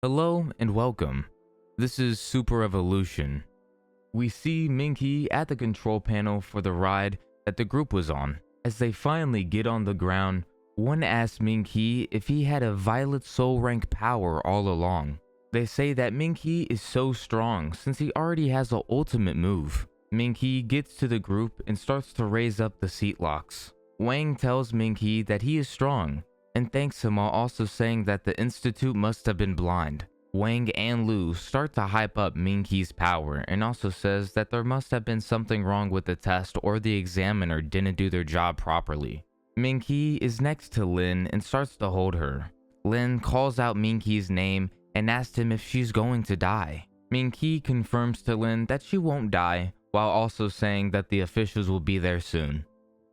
Hello and welcome. This is Super Evolution. We see Ming He at the control panel for the ride that the group was on. As they finally get on the ground, one asks Ming He if he had a violet soul rank power all along. They say that Ming He is so strong since he already has an ultimate move. Ming He gets to the group and starts to raise up the seat locks. Wang tells Ming He that he is strong and thanks him while also saying that the Institute must have been blind. Wang and Lu start to hype up Ming He's power and also says that there must have been something wrong with the test or the examiner didn't do their job properly. Ming He is next to Lin and starts to hold her. Lin calls out Ming He's name and asks him if she's going to die. Ming He confirms to Lin that she won't die while also saying that the officials will be there soon.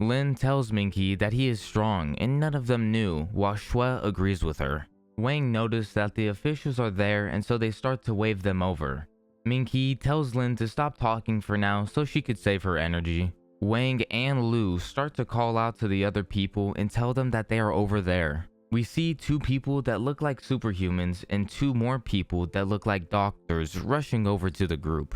Lin tells Ming He that he is strong and none of them knew, while Shui agrees with her. Wang noticed that the officials are there and so they start to wave them over. Ming He tells Lin to stop talking for now so she could save her energy. Wang and Lu start to call out to the other people and tell them that they are over there. We see two people that look like superhumans and two more people that look like doctors rushing over to the group.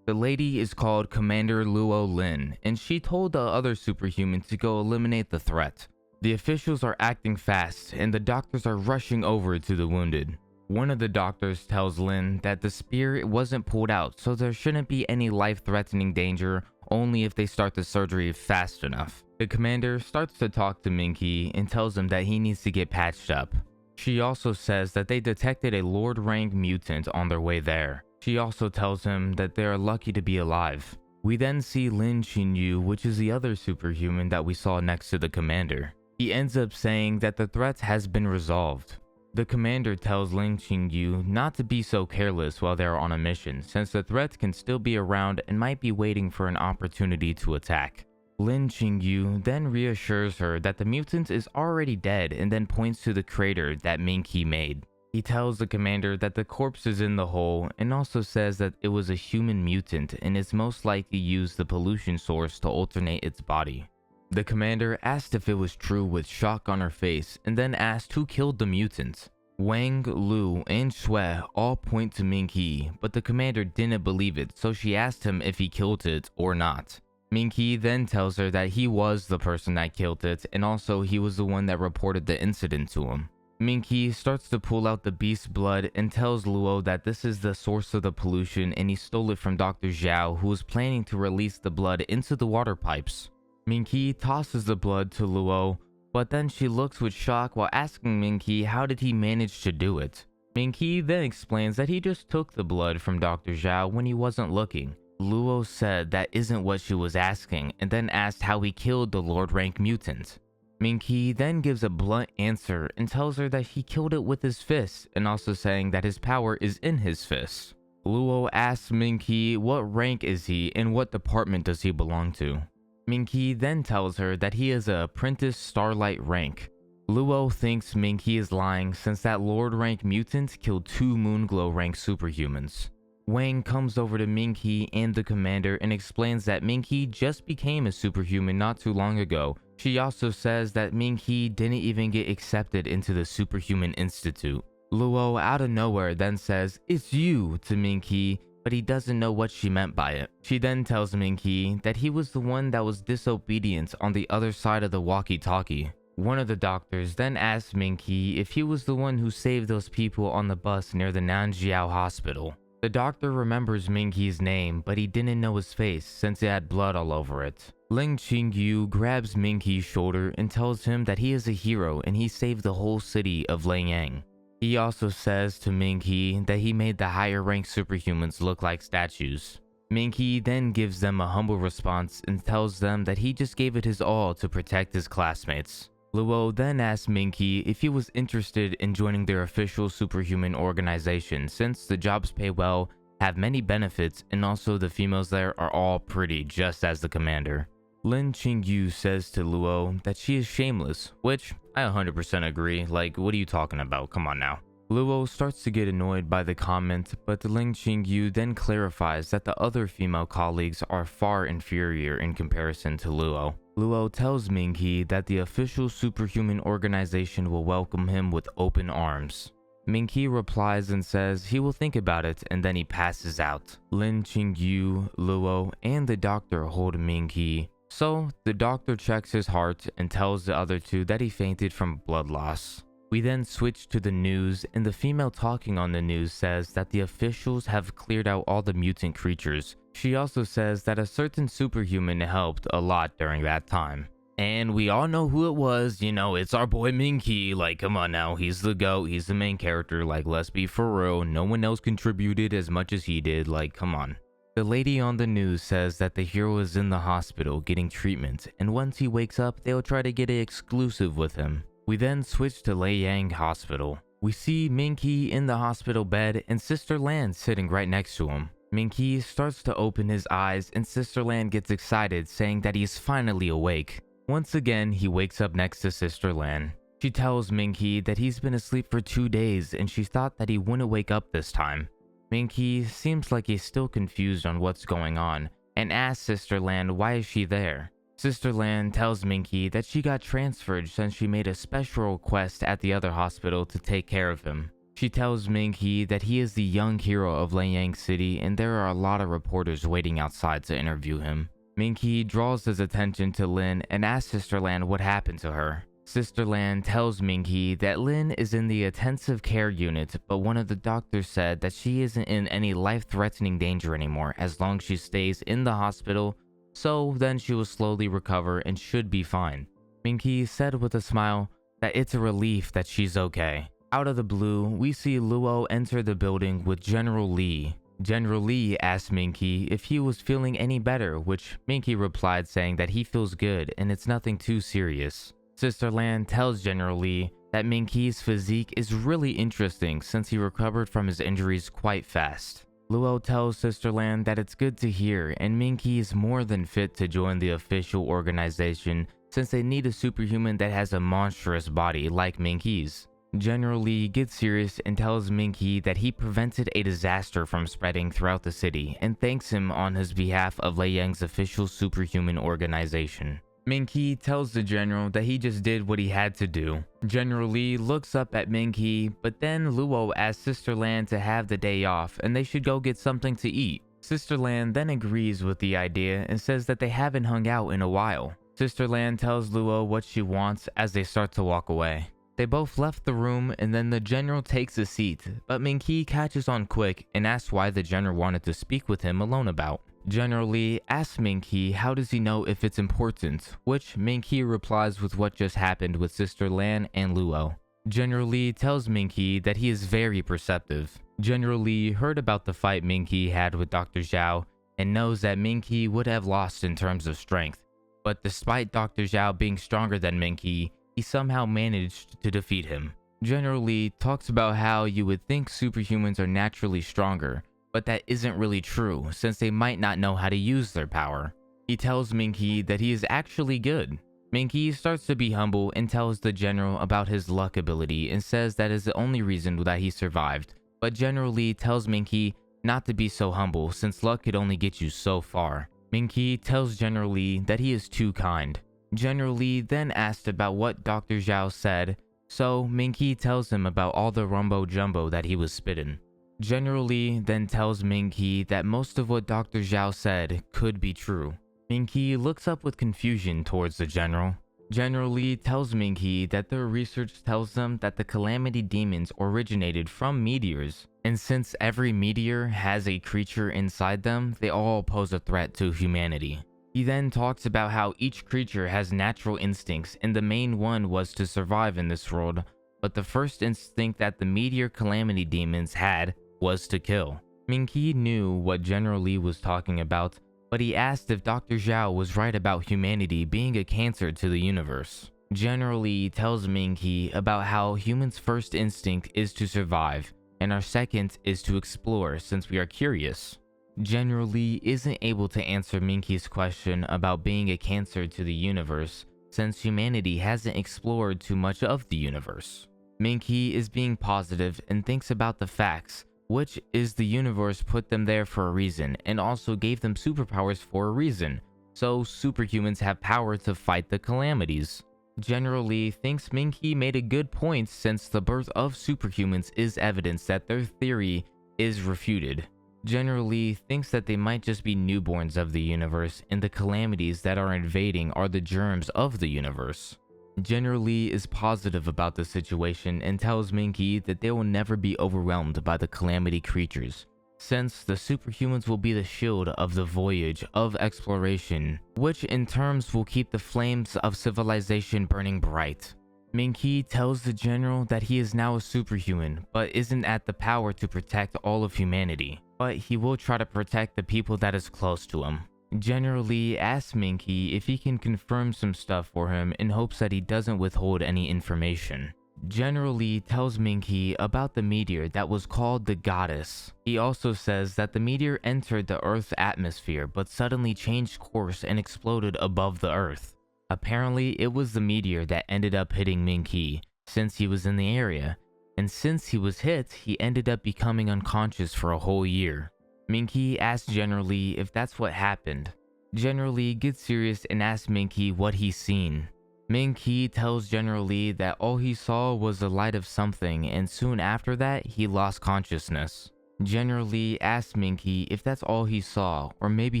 The lady is called Commander Luo Lin, and she told the other superhuman to go eliminate the threat. The officials are acting fast, and the doctors are rushing over to the wounded. One of the doctors tells Lin that the spear wasn't pulled out, so there shouldn't be any life-threatening danger, only if they start the surgery fast enough. The commander starts to talk to Ming He and tells him that he needs to get patched up. She also says that they detected a Lord rank mutant on their way there. She also tells him that they are lucky to be alive. We then see Lin Qingyu, which is the other superhuman that we saw next to the commander. He ends up saying that the threat has been resolved. The commander tells Lin Qingyu not to be so careless while they are on a mission, since the threat can still be around and might be waiting for an opportunity to attack. Lin Qingyu then reassures her that the mutant is already dead and then points to the crater that Ming He made. He tells the commander that the corpse is in the hole and also says that it was a human mutant and is most likely used the pollution source to alternate its body. The commander asked if it was true with shock on her face and then asked who killed the mutant. Wang, Lu, and Shui all point to Ming He, but the commander didn't believe it, so she asked him if he killed it or not. Ming He then tells her that he was the person that killed it and also he was the one that reported the incident to him. Ming He starts to pull out the beast's blood and tells Luo that this is the source of the pollution and he stole it from Dr. Zhao, who was planning to release the blood into the water pipes. Ming He tosses the blood to Luo, but then she looks with shock while asking Ming He how did he manage to do it. Ming He then explains that he just took the blood from Dr. Zhao when he wasn't looking. Luo said that isn't what she was asking and then asked how he killed the Lord rank mutant. Ming He then gives a blunt answer and tells her that he killed it with his fists and also saying that his power is in his fists. Luo asks Ming He what rank is he and what department does he belong to. Ming He then tells her that he is an apprentice starlight rank. Luo thinks Ming He is lying since that Lord rank mutant killed two Moonglow rank superhumans. Wang comes over to Ming He and the commander and explains that Ming He just became a superhuman not too long ago. She also says that Ming He didn't even get accepted into the Superhuman Institute. Luo out of nowhere then says, "It's you," to Ming He, but he doesn't know what she meant by it. She then tells Ming He that he was the one that was disobedient on the other side of the walkie-talkie. One of the doctors then asks Ming He if he was the one who saved those people on the bus near the Nanjiao hospital. The doctor remembers Ming He's name, but he didn't know his face since it had blood all over it. Lin Qingyu grabs Ming He's shoulder and tells him that he is a hero and he saved the whole city of Langyang. He also says to Ming He that he made the higher ranked superhumans look like statues. Ming He then gives them a humble response and tells them that he just gave it his all to protect his classmates. Luo then asks Ming He if he was interested in joining their official superhuman organization since the jobs pay well, have many benefits, and also the females there are all pretty just as the commander. Lin Qingyu says to Luo that she is shameless, which I 100% agree, like what are you talking about, come on now. Luo starts to get annoyed by the comment, but Lin Qingyu then clarifies that the other female colleagues are far inferior in comparison to Luo. Luo tells Ming He that the official superhuman organization will welcome him with open arms. Ming He replies and says he will think about it, and then he passes out. Lin, Qingyu, Luo, and the doctor hold Ming He. So, the doctor checks his heart and tells the other two that he fainted from blood loss. We then switch to the news, and the female talking on the news says that the officials have cleared out all the mutant creatures. She also says that a certain superhuman helped a lot during that time. And we all know who it was, it's our boy Ming He. Like, come on now, he's the GOAT, he's the main character, like, let's be for real, no one else contributed as much as he did, like, come on. The lady on the news says that the hero is in the hospital getting treatment, and once he wakes up, they'll try to get an exclusive with him. We then switch to Lei Yang Hospital. We see Ming He in the hospital bed and Sister Lan sitting right next to him. Ming He starts to open his eyes and Sister Lan gets excited, saying that he's finally awake. Once again, he wakes up next to Sister Lan. She tells Ming He that he's been asleep for 2 days and she thought that he wouldn't wake up this time. Ming He seems like he's still confused on what's going on and asks Sister Lan why is she there. Sister Lan tells Ming He that she got transferred since she made a special request at the other hospital to take care of him. She tells Ming He that he is the young hero of Liang City and there are a lot of reporters waiting outside to interview him. Ming He draws his attention to Lin and asks Sister Lan what happened to her. Sister Lan tells Ming He that Lin is in the intensive care unit, but one of the doctors said that she isn't in any life-threatening danger anymore as long as she stays in the hospital, so then she will slowly recover and should be fine. Ming He said with a smile that it's a relief that she's okay. Out of the blue, we see Luo enter the building with General Li. General Li asked Ming He if he was feeling any better, which Ming He replied saying that he feels good and it's nothing too serious. Sister Lan tells General Li that Ming He's physique is really interesting since he recovered from his injuries quite fast. Luo tells Sister Lan that it's good to hear and Ming He is more than fit to join the official organization since they need a superhuman that has a monstrous body like Ming He's. General Li gets serious and tells Ming He that he prevented a disaster from spreading throughout the city and thanks him on his behalf of Lei Yang's official superhuman organization. Ming He tells the general that he just did what he had to do. General Li looks up at Ming He, but then Luo asks Sister Lan to have the day off and they should go get something to eat. Sister Lan then agrees with the idea and says that they haven't hung out in a while. Sister Lan tells Luo what she wants as they start to walk away. They both left the room and then the general takes a seat, but Ming He catches on quick and asks why the general wanted to speak with him alone about. General Li asks Ming He how does he know if it's important, which Ming He replies with what just happened with Sister Lan and Luo. General Li tells Ming He that he is very perceptive. General Li heard about the fight Ming He had with Dr. Zhao and knows that Ming He would have lost in terms of strength, but despite Dr. Zhao being stronger than Ming He somehow managed to defeat him. General Li talks about how you would think superhumans are naturally stronger, but that isn't really true since they might not know how to use their power. He tells Ming He that he is actually good. Ming He starts to be humble and tells the general about his luck ability and says that is the only reason that he survived, but General Li tells Ming He not to be so humble since luck could only get you so far. Ming He tells General Li that he is too kind. General Li then asked about what Dr. Zhao said, so Ming He tells him about all the rumbo jumbo that he was spitting. General Li then tells Ming He that most of what Dr. Zhao said could be true. Ming He looks up with confusion towards the general. General Li tells Ming He that their research tells them that the calamity demons originated from meteors, and since every meteor has a creature inside them, they all pose a threat to humanity. He then talks about how each creature has natural instincts and the main one was to survive in this world, but the first instinct that the meteor calamity demons had was to kill. Ming He knew what General Li was talking about, but he asked if Dr. Zhao was right about humanity being a cancer to the universe. General Li tells Ming He about how humans' first instinct is to survive, and our second is to explore since we are curious. General Li isn't able to answer Ming He's question about being a cancer to the universe since humanity hasn't explored too much of the universe. Ming He is being positive and thinks about the facts, which is the universe put them there for a reason and also gave them superpowers for a reason, so superhumans have power to fight the calamities. General Lee thinks Ming He made a good point since the birth of superhumans is evidence that their theory is refuted. General Lee thinks that they might just be newborns of the universe and the calamities that are invading are the germs of the universe. General Lee is positive about the situation and tells Ming He that they will never be overwhelmed by the calamity creatures, since the superhumans will be the shield of the voyage of exploration, which in terms will keep the flames of civilization burning bright. Ming He tells the general that he is now a superhuman, but isn't at the power to protect all of humanity, but he will try to protect the people that is close to him. General Lee asks Ming He if he can confirm some stuff for him in hopes that he doesn't withhold any information. General Lee tells Ming He about the meteor that was called the Goddess. He also says that the meteor entered the Earth's atmosphere but suddenly changed course and exploded above the Earth. Apparently, it was the meteor that ended up hitting Ming He, since he was in the area, and since he was hit, he ended up becoming unconscious for a whole year. Ming He asks General Lee if that's what happened. General Lee gets serious and asks Ming He what he's seen. Ming He tells General Lee that all he saw was the light of something, and soon after that, he lost consciousness. General Lee asks Ming He if that's all he saw, or maybe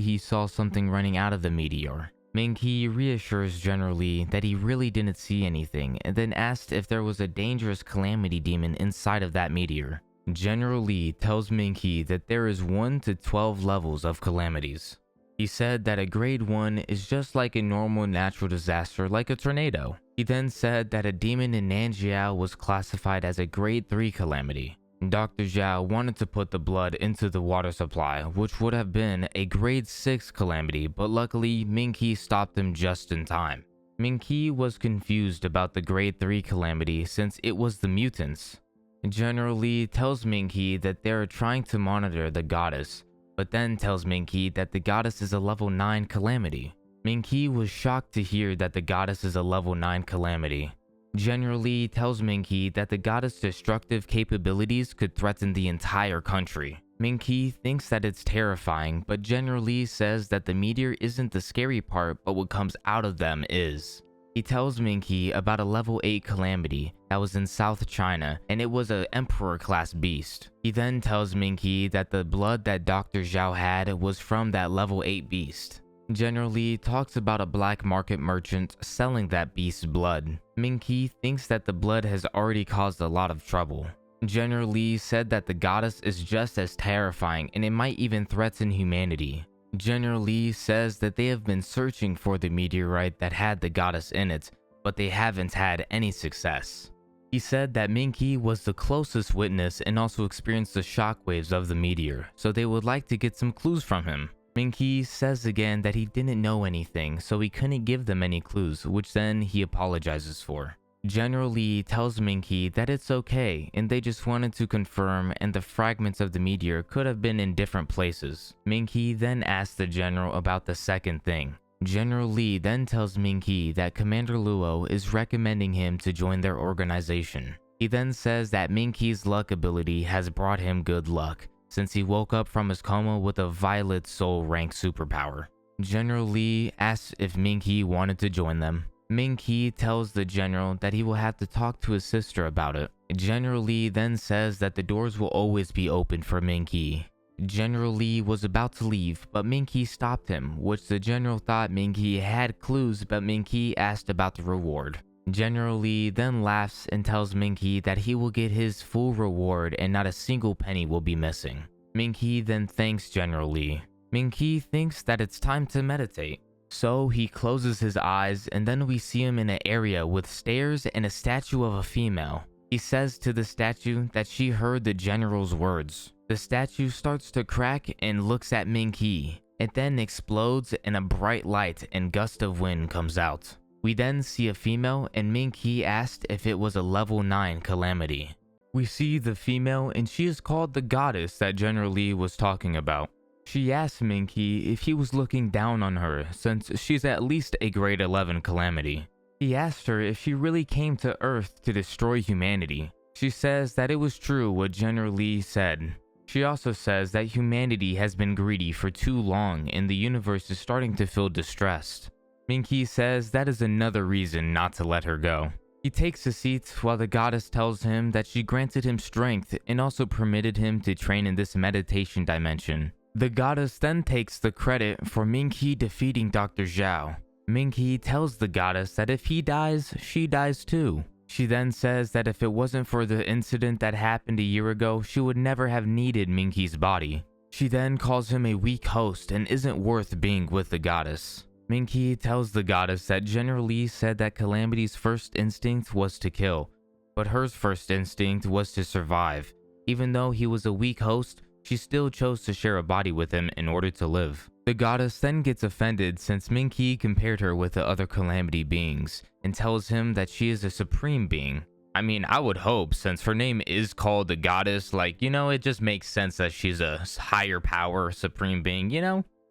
he saw something running out of the meteor. Ming He reassures General Lee that he really didn't see anything, and then asks if there was a dangerous calamity demon inside of that meteor. General Lee tells Ming He that there is 1 to 12 levels of calamities. He said that a grade 1 is just like a normal natural disaster like a tornado. He then said that a demon in Nanjiao was classified as a grade 3 calamity. Dr. Zhao wanted to put the blood into the water supply, which would have been a grade 6 calamity, but luckily Ming He stopped him just in time. Ming He was confused about the grade 3 calamity since it was the mutants. General Lee tells Ming He that they are trying to monitor the goddess, but then tells Ming He that the goddess is a level 9 calamity. Ming He was shocked to hear that the goddess is a level 9 calamity. General Lee tells Ming He that the goddess' destructive capabilities could threaten the entire country. Ming He thinks that it's terrifying, but General Lee says that the meteor isn't the scary part, but what comes out of them is. He tells Ming He about a level 8 calamity that was in South China, and it was an emperor-class beast. He then tells Ming He that the blood that Dr. Zhao had was from that level 8 beast. General Lee talks about a black market merchant selling that beast's blood. Ming He thinks that the blood has already caused a lot of trouble. General Lee said that the goddess is just as terrifying and it might even threaten humanity. General Lee says that they have been searching for the meteorite that had the goddess in it, but they haven't had any success. He said that Ming He was the closest witness and also experienced the shockwaves of the meteor, so they would like to get some clues from him. Ming He says again that he didn't know anything, so he couldn't give them any clues, which then he apologizes for. General Lee tells Ming He that it's okay, and they just wanted to confirm, and the fragments of the meteor could have been in different places. Ming He then asks the general about the second thing. General Lee then tells Ming He that Commander Luo is recommending him to join their organization. He then says that Ming He's luck ability has brought him good luck, since he woke up from his coma with a Violet Soul rank superpower. General Lee asks if Ming He wanted to join them. Ming He tells the general that he will have to talk to his sister about it. General Lee then says that the doors will always be open for Ming He. General Lee was about to leave, but Ming He stopped him, which the general thought Ming He had clues, but Ming He asked about the reward. General Lee then laughs and tells Ming He that he will get his full reward and not a single penny will be missing. Ming He then thanks General Lee. Ming He thinks that it's time to meditate. So he closes his eyes and then we see him in an area with stairs and a statue of a female. He says to the statue that she heard the general's words. The statue starts to crack and looks at Ming He. It then explodes and a bright light and gust of wind comes out. We then see a female and Ming He asked if it was a level 9 calamity. We see the female and she is called the goddess that General Lee was talking about. She asked Ming He if he was looking down on her since she's at least a grade 11 calamity. He asked her if she really came to Earth to destroy humanity. She says that it was true what General Lee said. She also says that humanity has been greedy for too long and the universe is starting to feel distressed. Ming He says that is another reason not to let her go. He takes a seat while the goddess tells him that she granted him strength and also permitted him to train in this meditation dimension. The goddess then takes the credit for Ming He defeating Dr. Zhao. Ming He tells the goddess that if he dies, she dies too. She then says that if it wasn't for the incident that happened a year ago, she would never have needed Ming He's body. She then calls him a weak host and isn't worth being with the goddess. Ming He tells the goddess that General Lee said that Calamity's first instinct was to kill, but hers first instinct was to survive. Even though he was a weak host, she still chose to share a body with him in order to live. The goddess then gets offended since Ming He compared her with the other Calamity beings, and tells him that she is a supreme being. I mean, I would hope, since her name is called the goddess, it just makes sense that she's a higher power, supreme being,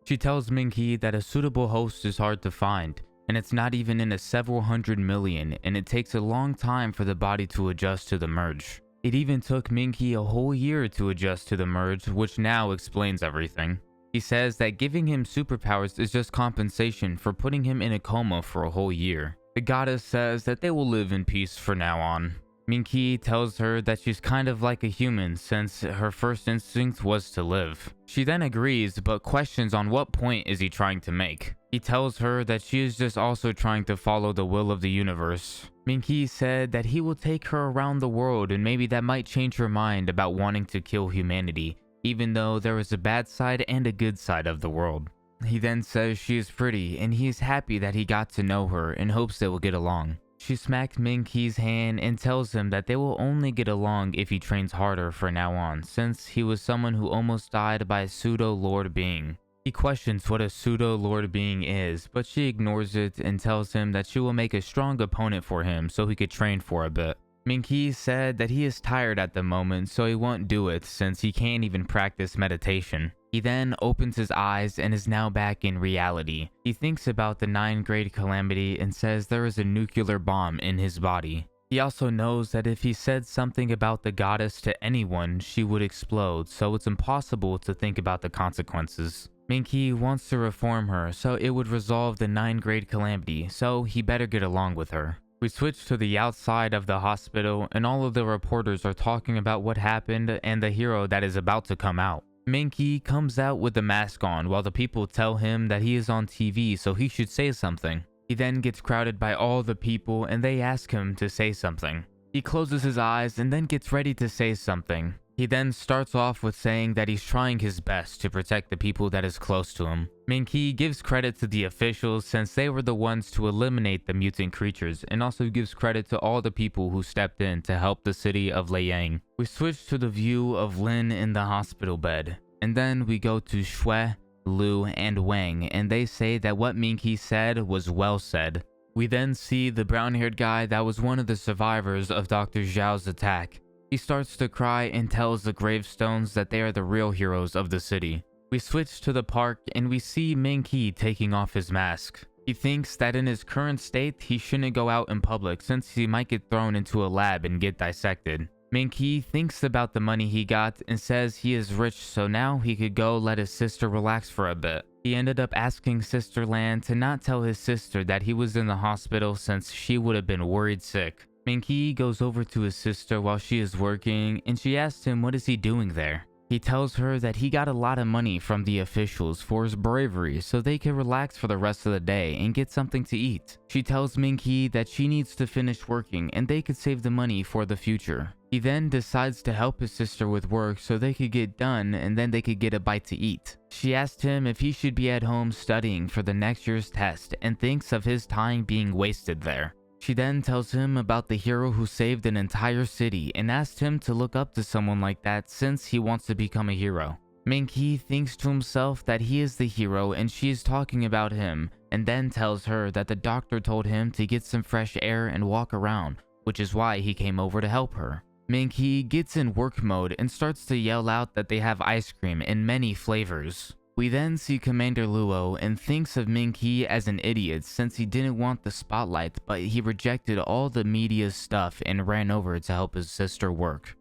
She tells Ming He that a suitable host is hard to find, and it's not even in a several hundred million, and it takes a long time for the body to adjust to the merge. It even took Ming He a whole year to adjust to the merge, which now explains everything. He says that giving him superpowers is just compensation for putting him in a coma for a whole year. The goddess says that they will live in peace from now on. Ming He tells her that she's kind of like a human since her first instinct was to live. She then agrees but questions on what point is he trying to make. He tells her that she is just also trying to follow the will of the universe. Ming He said that he will take her around the world and maybe that might change her mind about wanting to kill humanity, even though there is a bad side and a good side of the world. He then says she is pretty and he is happy that he got to know her and hopes they will get along. She smacks Ming He's hand and tells him that they will only get along if he trains harder from now on, since he was someone who almost died by a pseudo-lord being. He questions what a pseudo-lord being is, but she ignores it and tells him that she will make a strong opponent for him so he could train for a bit. Ming He said that he is tired at the moment, so he won't do it since he can't even practice meditation. He then opens his eyes and is now back in reality. He thinks about the 9th grade calamity and says there is a nuclear bomb in his body. He also knows that if he said something about the goddess to anyone, she would explode, so it's impossible to think about the consequences. Ming He wants to reform her so it would resolve the 9th grade calamity, so he better get along with her. We switch to the outside of the hospital and all of the reporters are talking about what happened and the hero that is about to come out. Ming He comes out with the mask on while the people tell him that he is on TV so he should say something. He then gets crowded by all the people and they ask him to say something. He closes his eyes and then gets ready to say something. He then starts off with saying that he's trying his best to protect the people that is close to him. Ming He gives credit to the officials since they were the ones to eliminate the mutant creatures, and also gives credit to all the people who stepped in to help the city of Liang. We switch to the view of Lin in the hospital bed, and then we go to Shui, Lu, and Wang, and they say that what Ming He said was well said. We then see the brown-haired guy that was one of the survivors of Dr. Zhao's attack. He starts to cry and tells the gravestones that they are the real heroes of the city. We switch to the park and we see Ming He taking off his mask. He thinks that in his current state, he shouldn't go out in public since he might get thrown into a lab and get dissected. Ming He thinks about the money he got and says he is rich so now he could go let his sister relax for a bit. He ended up asking Sister Lan to not tell his sister that he was in the hospital since she would have been worried sick. Ming He goes over to his sister while she is working and she asks him what is he doing there. He tells her that he got a lot of money from the officials for his bravery so they can relax for the rest of the day and get something to eat. She tells Ming He that she needs to finish working and they could save the money for the future. He then decides to help his sister with work so they could get done and then they could get a bite to eat. She asked him if he should be at home studying for the next year's test and thinks of his time being wasted there. She then tells him about the hero who saved an entire city and asked him to look up to someone like that since he wants to become a hero. Ming He thinks to himself that he is the hero and she is talking about him, and then tells her that the doctor told him to get some fresh air and walk around, which is why he came over to help her. Ming He gets in work mode and starts to yell out that they have ice cream in many flavors. We then see Commander Luo and thinks of Ming He as an idiot since he didn't want the spotlight, but he rejected all the media stuff and ran over to help his sister work.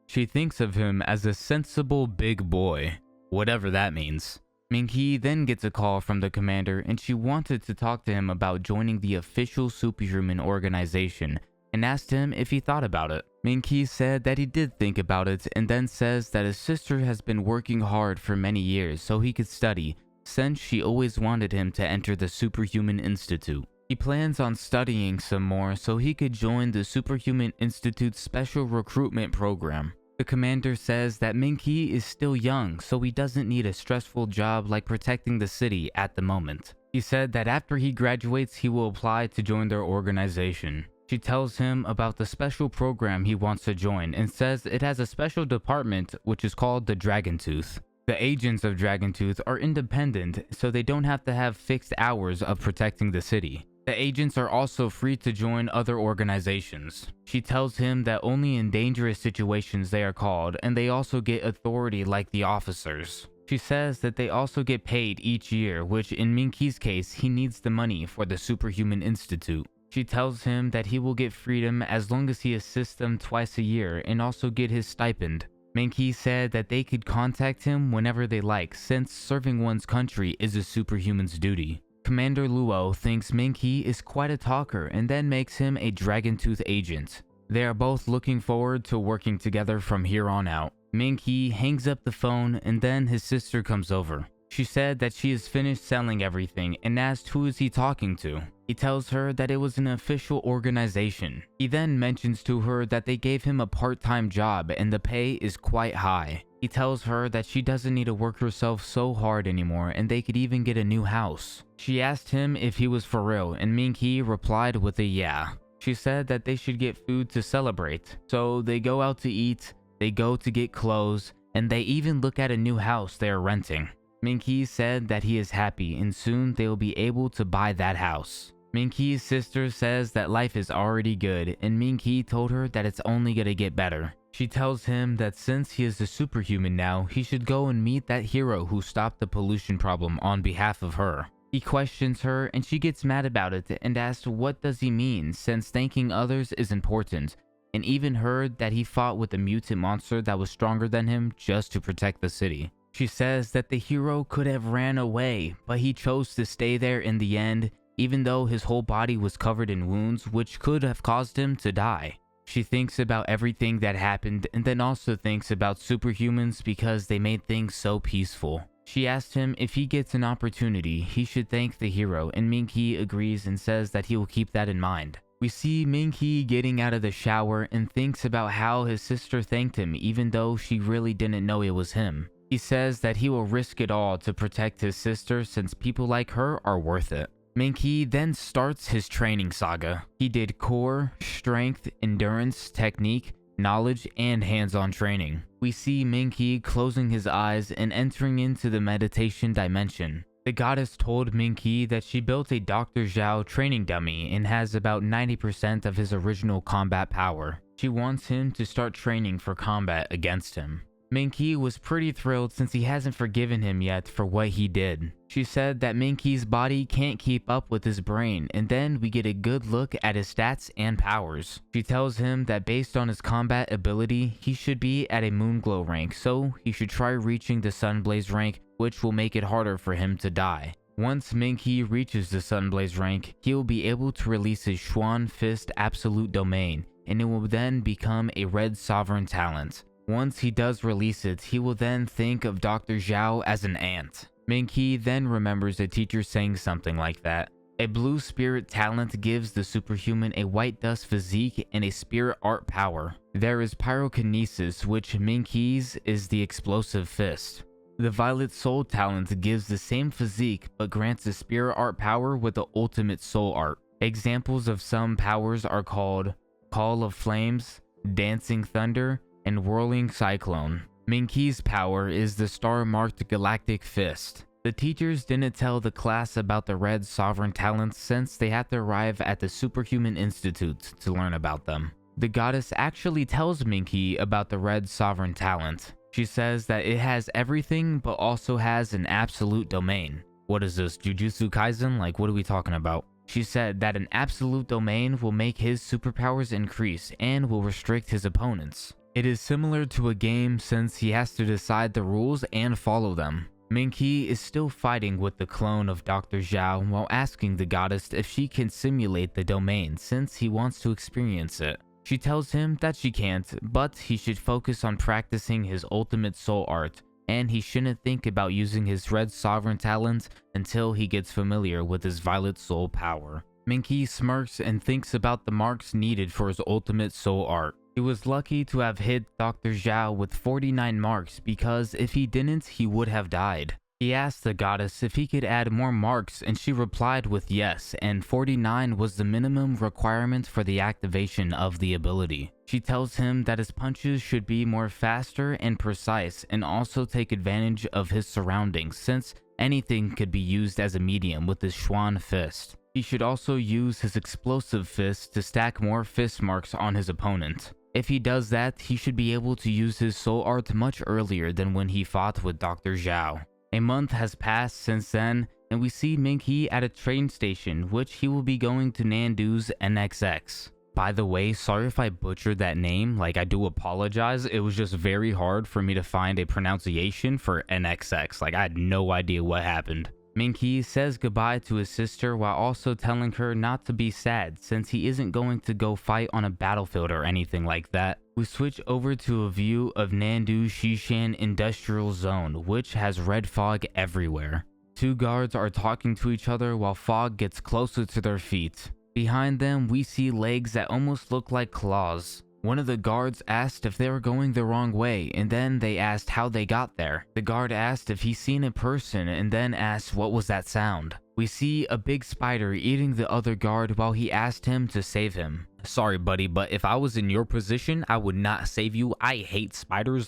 She thinks of him as a sensible big boy, whatever that means. Ming He then gets a call from the commander and she wanted to talk to him about joining the official superhuman organization and asked him if he thought about it. Ming He said that he did think about it and then says that his sister has been working hard for many years so he could study, since she always wanted him to enter the Superhuman Institute. He plans on studying some more so he could join the Superhuman Institute's special recruitment program. The commander says that Ming He is still young, so he doesn't need a stressful job like protecting the city at the moment. He said that after he graduates, he will apply to join their organization. She tells him about the special program he wants to join and says it has a special department which is called the Dragon Tooth. The agents of Dragon Tooth are independent, so they don't have to have fixed hours of protecting the city. The agents are also free to join other organizations. She tells him that only in dangerous situations they are called, and they also get authority like the officers. She says that they also get paid each year, which in Ming He's case, he needs the money for the Superhuman Institute. She tells him that he will get freedom as long as he assists them twice a year and also get his stipend. Ming He said that they could contact him whenever they like, since serving one's country is a superhuman's duty. Commander Luo thinks Ming He is quite a talker and then makes him a Dragon Tooth agent. They are both looking forward to working together from here on out. Ming He hangs up the phone and then his sister comes over. She said that she has finished selling everything and asked who is he talking to. He tells her that it was an official organization. He then mentions to her that they gave him a part-time job and the pay is quite high. He tells her that she doesn't need to work herself so hard anymore and they could even get a new house. She asked him if he was for real and Ming He replied with a yeah. She said that they should get food to celebrate. So they go out to eat, they go to get clothes, and they even look at a new house they are renting. Ming He said that he is happy and soon they will be able to buy that house. Ming He's sister says that life is already good and Ming He told her that it's only gonna get better. She tells him that since he is a superhuman now, he should go and meet that hero who stopped the pollution problem on behalf of her. He questions her and she gets mad about it and asks what does he mean since thanking others is important, and even heard that he fought with a mutant monster that was stronger than him just to protect the city. She says that the hero could have ran away, but he chose to stay there in the end, even though his whole body was covered in wounds which could have caused him to die. She thinks about everything that happened and then also thinks about superhumans because they made things so peaceful. She asked him if he gets an opportunity, he should thank the hero, and Ming He agrees and says that he will keep that in mind. We see Ming He getting out of the shower and thinks about how his sister thanked him even though she really didn't know it was him. He says that he will risk it all to protect his sister since people like her are worth it. Ming He then starts his training saga. He did core, strength, endurance, technique, knowledge, and hands-on training. We see Ming He closing his eyes and entering into the meditation dimension. The goddess told Ming He that she built a Dr. Zhao training dummy and has about 90% of his original combat power. She wants him to start training for combat against him. Ming He was pretty thrilled since he hasn't forgiven him yet for what he did. She said that Ming He's body can't keep up with his brain, and then we get a good look at his stats and powers. She tells him that based on his combat ability, he should be at a Moonglow rank, so he should try reaching the Sunblaze rank, which will make it harder for him to die. Once Ming He reaches the Sunblaze rank, he will be able to release his Xuan Fist Absolute Domain, and it will then become a Red Sovereign talent. Once he does release it, he will then think of Dr. Zhao as an ant. Ming He then remembers a teacher saying something like that. A blue spirit talent gives the superhuman a white dust physique and a spirit art power. There is pyrokinesis, which Ming He's is the explosive fist. The violet soul talent gives the same physique but grants a spirit art power with the ultimate soul art. Examples of some powers are called Call of Flames, Dancing Thunder, and Whirling Cyclone. Ming He's power is the star-marked Galactic Fist. The teachers didn't tell the class about the Red Sovereign talents since they had to arrive at the Superhuman Institute to learn about them. The goddess actually tells Ming He about the Red Sovereign talent. She says that it has everything but also has an absolute domain. What is this, Jujutsu Kaisen? Like, what are we talking about? She said that an absolute domain will make his superpowers increase and will restrict his opponents. It is similar to a game since he has to decide the rules and follow them. Ming He is still fighting with the clone of Dr. Zhao while asking the goddess if she can simulate the domain since he wants to experience it. She tells him that she can't, but he should focus on practicing his ultimate soul art, and he shouldn't think about using his red sovereign talent until he gets familiar with his violet soul power. Ming He smirks and thinks about the marks needed for his ultimate soul art. He was lucky to have hit Dr. Zhao with 49 marks because if he didn't, he would have died. He asked the goddess if he could add more marks and she replied with yes, and 49 was the minimum requirement for the activation of the ability. She tells him that his punches should be more faster and precise and also take advantage of his surroundings since anything could be used as a medium with his Xuan fist. He should also use his explosive fist to stack more fist marks on his opponent. If he does that, he should be able to use his soul art much earlier than when he fought with Dr. Zhao. A month has passed since then, and we see Ming He at a train station, which he will be going to Nandu's NXX. By the way, sorry if I butchered that name, I do apologize. It was just very hard for me to find a pronunciation for NXX. I had no idea what happened. Ming He says goodbye to his sister while also telling her not to be sad since he isn't going to go fight on a battlefield or anything like that. We switch over to a view of Nandu Shishan Industrial Zone, which has red fog everywhere. Two guards are talking to each other while fog gets closer to their feet. Behind them, we see legs that almost look like claws. One of the guards asked if they were going the wrong way, and then they asked how they got there. The guard asked if he's seen a person, and then asked what was that sound. We see a big spider eating the other guard while he asked him to save him. Sorry buddy, but if I was in your position, I would not save you. I hate spiders,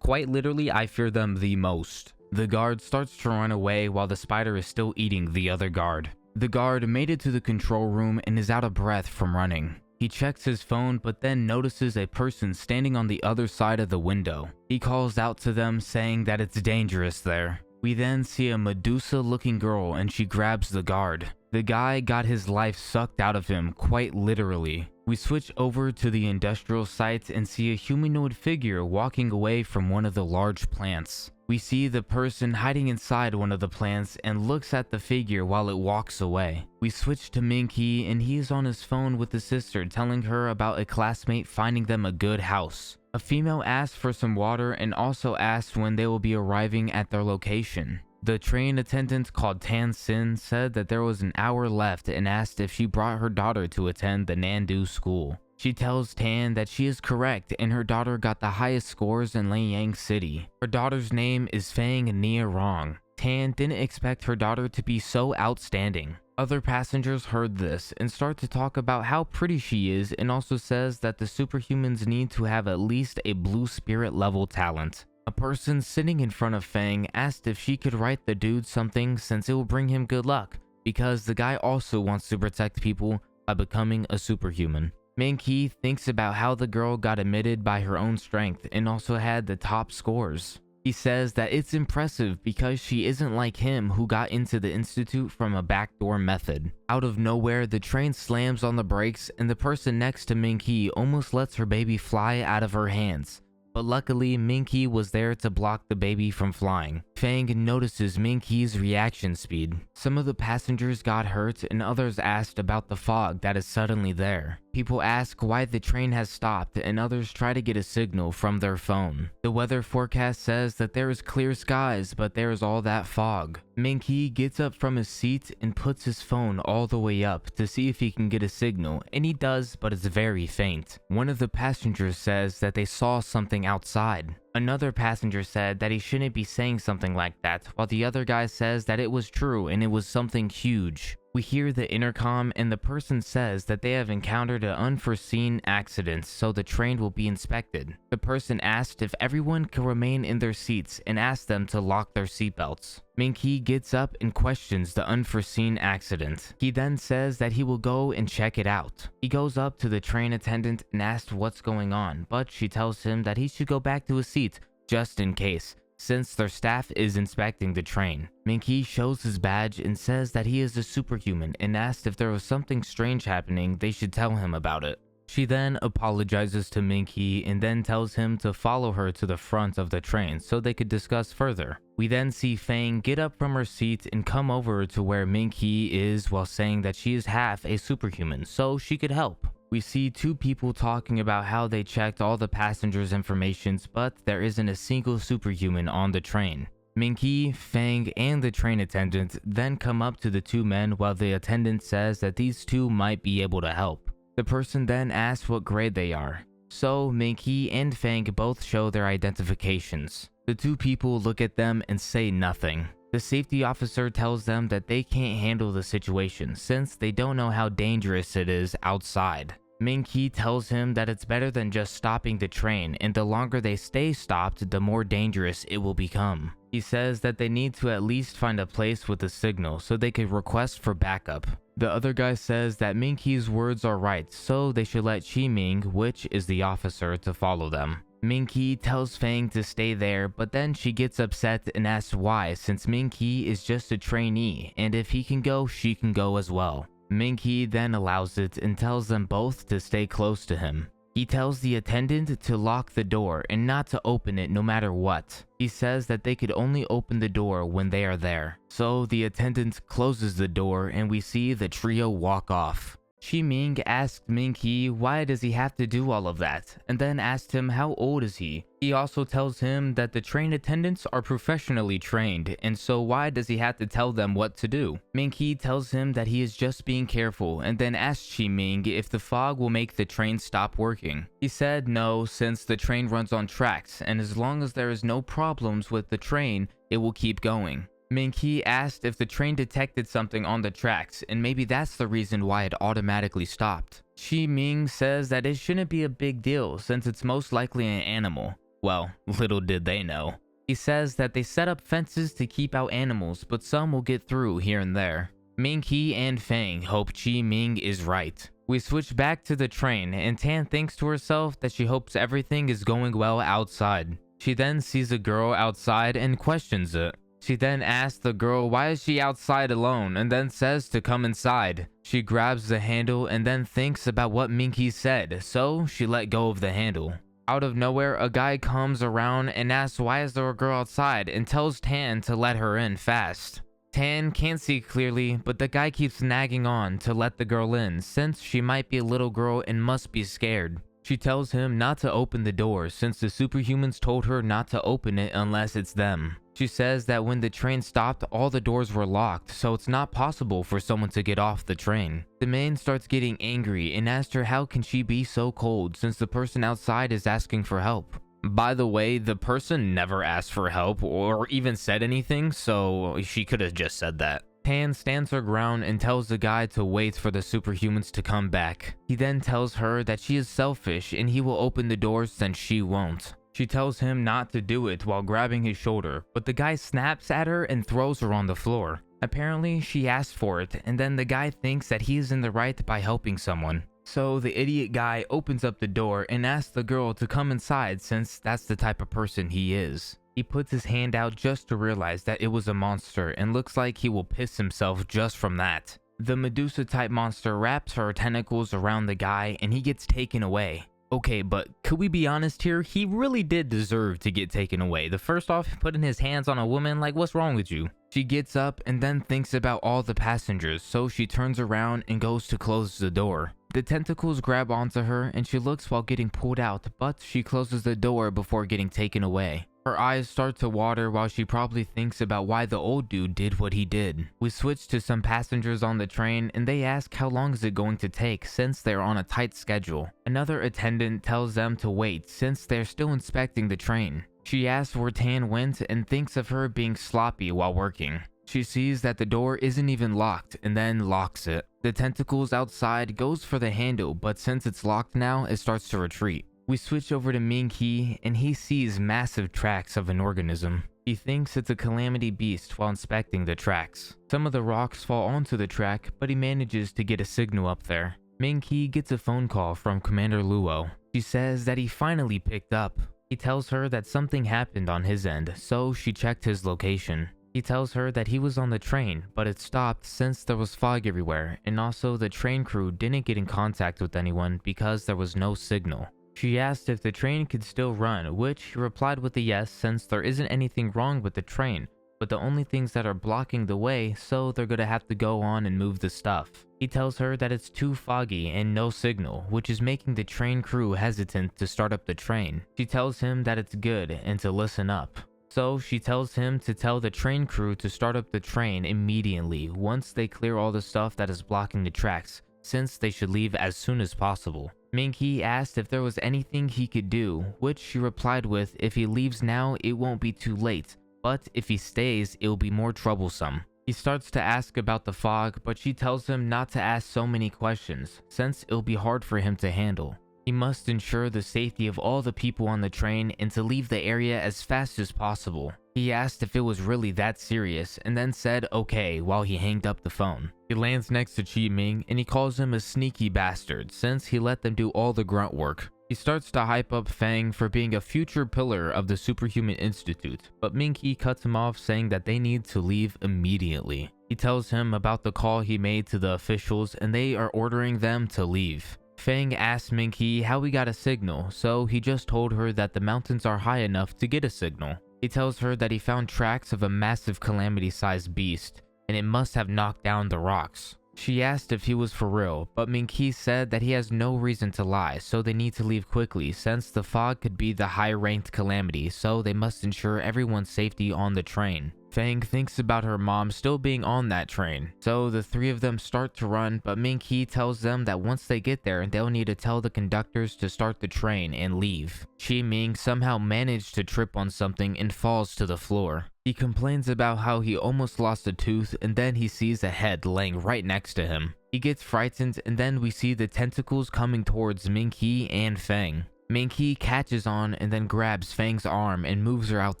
quite literally, I fear them the most. The guard starts to run away while the spider is still eating the other guard. The guard made it to the control room and is out of breath from running. He checks his phone but then notices a person standing on the other side of the window. He calls out to them saying that it's dangerous there. We then see a Medusa-looking girl and she grabs the guard. The guy got his life sucked out of him, quite literally. We switch over to the industrial site and see a humanoid figure walking away from one of the large plants. We see the person hiding inside one of the plants and looks at the figure while it walks away. We switch to Ming He and he is on his phone with his sister telling her about a classmate finding them a good house. A female asks for some water and also asks when they will be arriving at their location. The train attendant called Tan Sin said that there was an hour left and asked if she brought her daughter to attend the Nandu school. She tells Tan that she is correct and her daughter got the highest scores in Liang City. Her daughter's name is Fang Nia Rong. Tan didn't expect her daughter to be so outstanding. Other passengers heard this and start to talk about how pretty she is and also says that the superhumans need to have at least a blue spirit level talent. A person sitting in front of Fang asked if she could write the dude something since it will bring him good luck, because the guy also wants to protect people by becoming a superhuman. Ming He thinks about how the girl got admitted by her own strength and also had the top scores. He says that it's impressive because she isn't like him who got into the institute from a backdoor method. Out of nowhere, the train slams on the brakes and the person next to Ming He almost lets her baby fly out of her hands. But luckily, Ming He was there to block the baby from flying. Fang notices Ming He's reaction speed. Some of the passengers got hurt and others asked about the fog that is suddenly there. People ask why the train has stopped and others try to get a signal from their phone. The weather forecast says that there is clear skies, but there is all that fog. Ming He gets up from his seat and puts his phone all the way up to see if he can get a signal, and he does, but it's very faint. One of the passengers says that they saw something outside. Another passenger said that he shouldn't be saying something like that, while the other guy says that it was true and it was something huge. We hear the intercom and the person says that they have encountered an unforeseen accident, so the train will be inspected. The person asked if everyone can remain in their seats and asked them to lock their seatbelts. Ming He gets up and questions the unforeseen accident. He then says that he will go and check it out. He goes up to the train attendant and asks what's going on, but she tells him that he should go back to his seat just in case, since their staff is inspecting the train. Ming He shows his badge and says that he is a superhuman and asks if there was something strange happening, they should tell him about it. She then apologizes to Ming He and then tells him to follow her to the front of the train so they could discuss further. We then see Fang get up from her seat and come over to where Ming He is while saying that she is half a superhuman, so she could help. We see two people talking about how they checked all the passengers' informations, but there isn't a single superhuman on the train. Ming He, Fang, and the train attendant then come up to the two men while the attendant says that these two might be able to help. The person then asks what grade they are. So Ming He and Fang both show their identifications. The two people look at them and say nothing. The safety officer tells them that they can't handle the situation since they don't know how dangerous it is outside. Ming He tells him that it's better than just stopping the train, and the longer they stay stopped, the more dangerous it will become. He says that they need to at least find a place with a signal so they could request for backup. The other guy says that Ming He's words are right, so they should let Chi Ming, which is the officer, to follow them. Ming He tells Fang to stay there, but then she gets upset and asks why, since Ming He is just a trainee, and if he can go, she can go as well. Ming He then allows it and tells them both to stay close to him. He tells the attendant to lock the door and not to open it no matter what. He says that they could only open the door when they are there. So the attendant closes the door and we see the trio walk off. Chi Ming asked Ming He why does he have to do all of that, and then asked him how old is he. He also tells him that the train attendants are professionally trained, and so why does he have to tell them what to do? Ming He tells him that he is just being careful, and then asks Chi Ming if the fog will make the train stop working. He said no, since the train runs on tracks, and as long as there is no problems with the train, it will keep going. Ming He asked if the train detected something on the tracks, and maybe that's the reason why it automatically stopped. Chi Ming says that it shouldn't be a big deal since it's most likely an animal. Well, little did they know. He says that they set up fences to keep out animals, but some will get through here and there. Ming He and Fang hope Chi Ming is right. We switch back to the train, and Tan thinks to herself that she hopes everything is going well outside. She then sees a girl outside and questions it. She then asks the girl why is she outside alone and then says to come inside. She grabs the handle and then thinks about what Ming He said, so she let go of the handle. Out of nowhere, a guy comes around and asks why is there a girl outside and tells Tan to let her in fast. Tan can't see clearly, but the guy keeps nagging on to let the girl in since she might be a little girl and must be scared. She tells him not to open the door since the superhumans told her not to open it unless it's them. She says that when the train stopped, all the doors were locked, so it's not possible for someone to get off the train. The man starts getting angry and asks her how can she be so cold since the person outside is asking for help. By the way, the person never asked for help or even said anything, so she could have just said that. Tan stands her ground and tells the guy to wait for the superhumans to come back. He then tells her that she is selfish and he will open the doors since she won't. She tells him not to do it while grabbing his shoulder, but the guy snaps at her and throws her on the floor. Apparently, she asked for it, and then the guy thinks that he is in the right by helping someone. So the idiot guy opens up the door and asks the girl to come inside since that's the type of person he is. He puts his hand out just to realize that it was a monster and looks like he will piss himself just from that. The Medusa type monster wraps her tentacles around the guy and he gets taken away. Okay, but could we be honest here? He really did deserve to get taken away. The first off, putting his hands on a woman, like what's wrong with you? She gets up and then thinks about all the passengers, so she turns around and goes to close the door. The tentacles grab onto her and she looks while getting pulled out, but she closes the door before getting taken away. Her eyes start to water while she probably thinks about why the old dude did what he did. We switch to some passengers on the train and they ask how long is it going to take since they're on a tight schedule. Another attendant tells them to wait since they're still inspecting the train. She asks where Tan went and thinks of her being sloppy while working. She sees that the door isn't even locked and then locks it. The tentacles outside goes for the handle, but since it's locked now, it starts to retreat. We switch over to Ming He and he sees massive tracks of an organism. He thinks it's a calamity beast while inspecting the tracks. Some of the rocks fall onto the track, but he manages to get a signal up there. Ming He gets a phone call from Commander Luo. She says that he finally picked up. He tells her that something happened on his end, so she checked his location. He tells her that he was on the train, but it stopped since there was fog everywhere, and also the train crew didn't get in contact with anyone because there was no signal. She asked if the train could still run, which he replied with a yes since there isn't anything wrong with the train, but the only things that are blocking the way, so they're gonna have to go on and move the stuff. He tells her that it's too foggy and no signal, which is making the train crew hesitant to start up the train. She tells him that it's good and to listen up. So she tells him to tell the train crew to start up the train immediately once they clear all the stuff that is blocking the tracks, since they should leave as soon as possible. Ming He asked if there was anything he could do, which she replied with, if he leaves now it won't be too late, but if he stays it'll be more troublesome. He starts to ask about the fog, but she tells him not to ask so many questions, since it'll be hard for him to handle. He must ensure the safety of all the people on the train and to leave the area as fast as possible. He asked if it was really that serious and then said okay while he hanged up the phone. He lands next to Chi Ming and he calls him a sneaky bastard since he let them do all the grunt work. He starts to hype up Fang for being a future pillar of the Superhuman Institute, but Ming He cuts him off saying that they need to leave immediately. He tells him about the call he made to the officials and they are ordering them to leave. Fang asks Ming He how he got a signal, so he just told her that the mountains are high enough to get a signal. He tells her that he found tracks of a massive calamity-sized beast, and it must have knocked down the rocks. She asked if he was for real, but Ming He said that he has no reason to lie, so they need to leave quickly since the fog could be the high-ranked calamity, so they must ensure everyone's safety on the train. Fang thinks about her mom still being on that train, so the three of them start to run, but Ming He tells them that once they get there, they'll need to tell the conductors to start the train and leave. Chi Ming somehow managed to trip on something and falls to the floor. He complains about how he almost lost a tooth and then he sees a head laying right next to him. He gets frightened and then we see the tentacles coming towards Ming He and Fang. Ming He catches on and then grabs Fang's arm and moves her out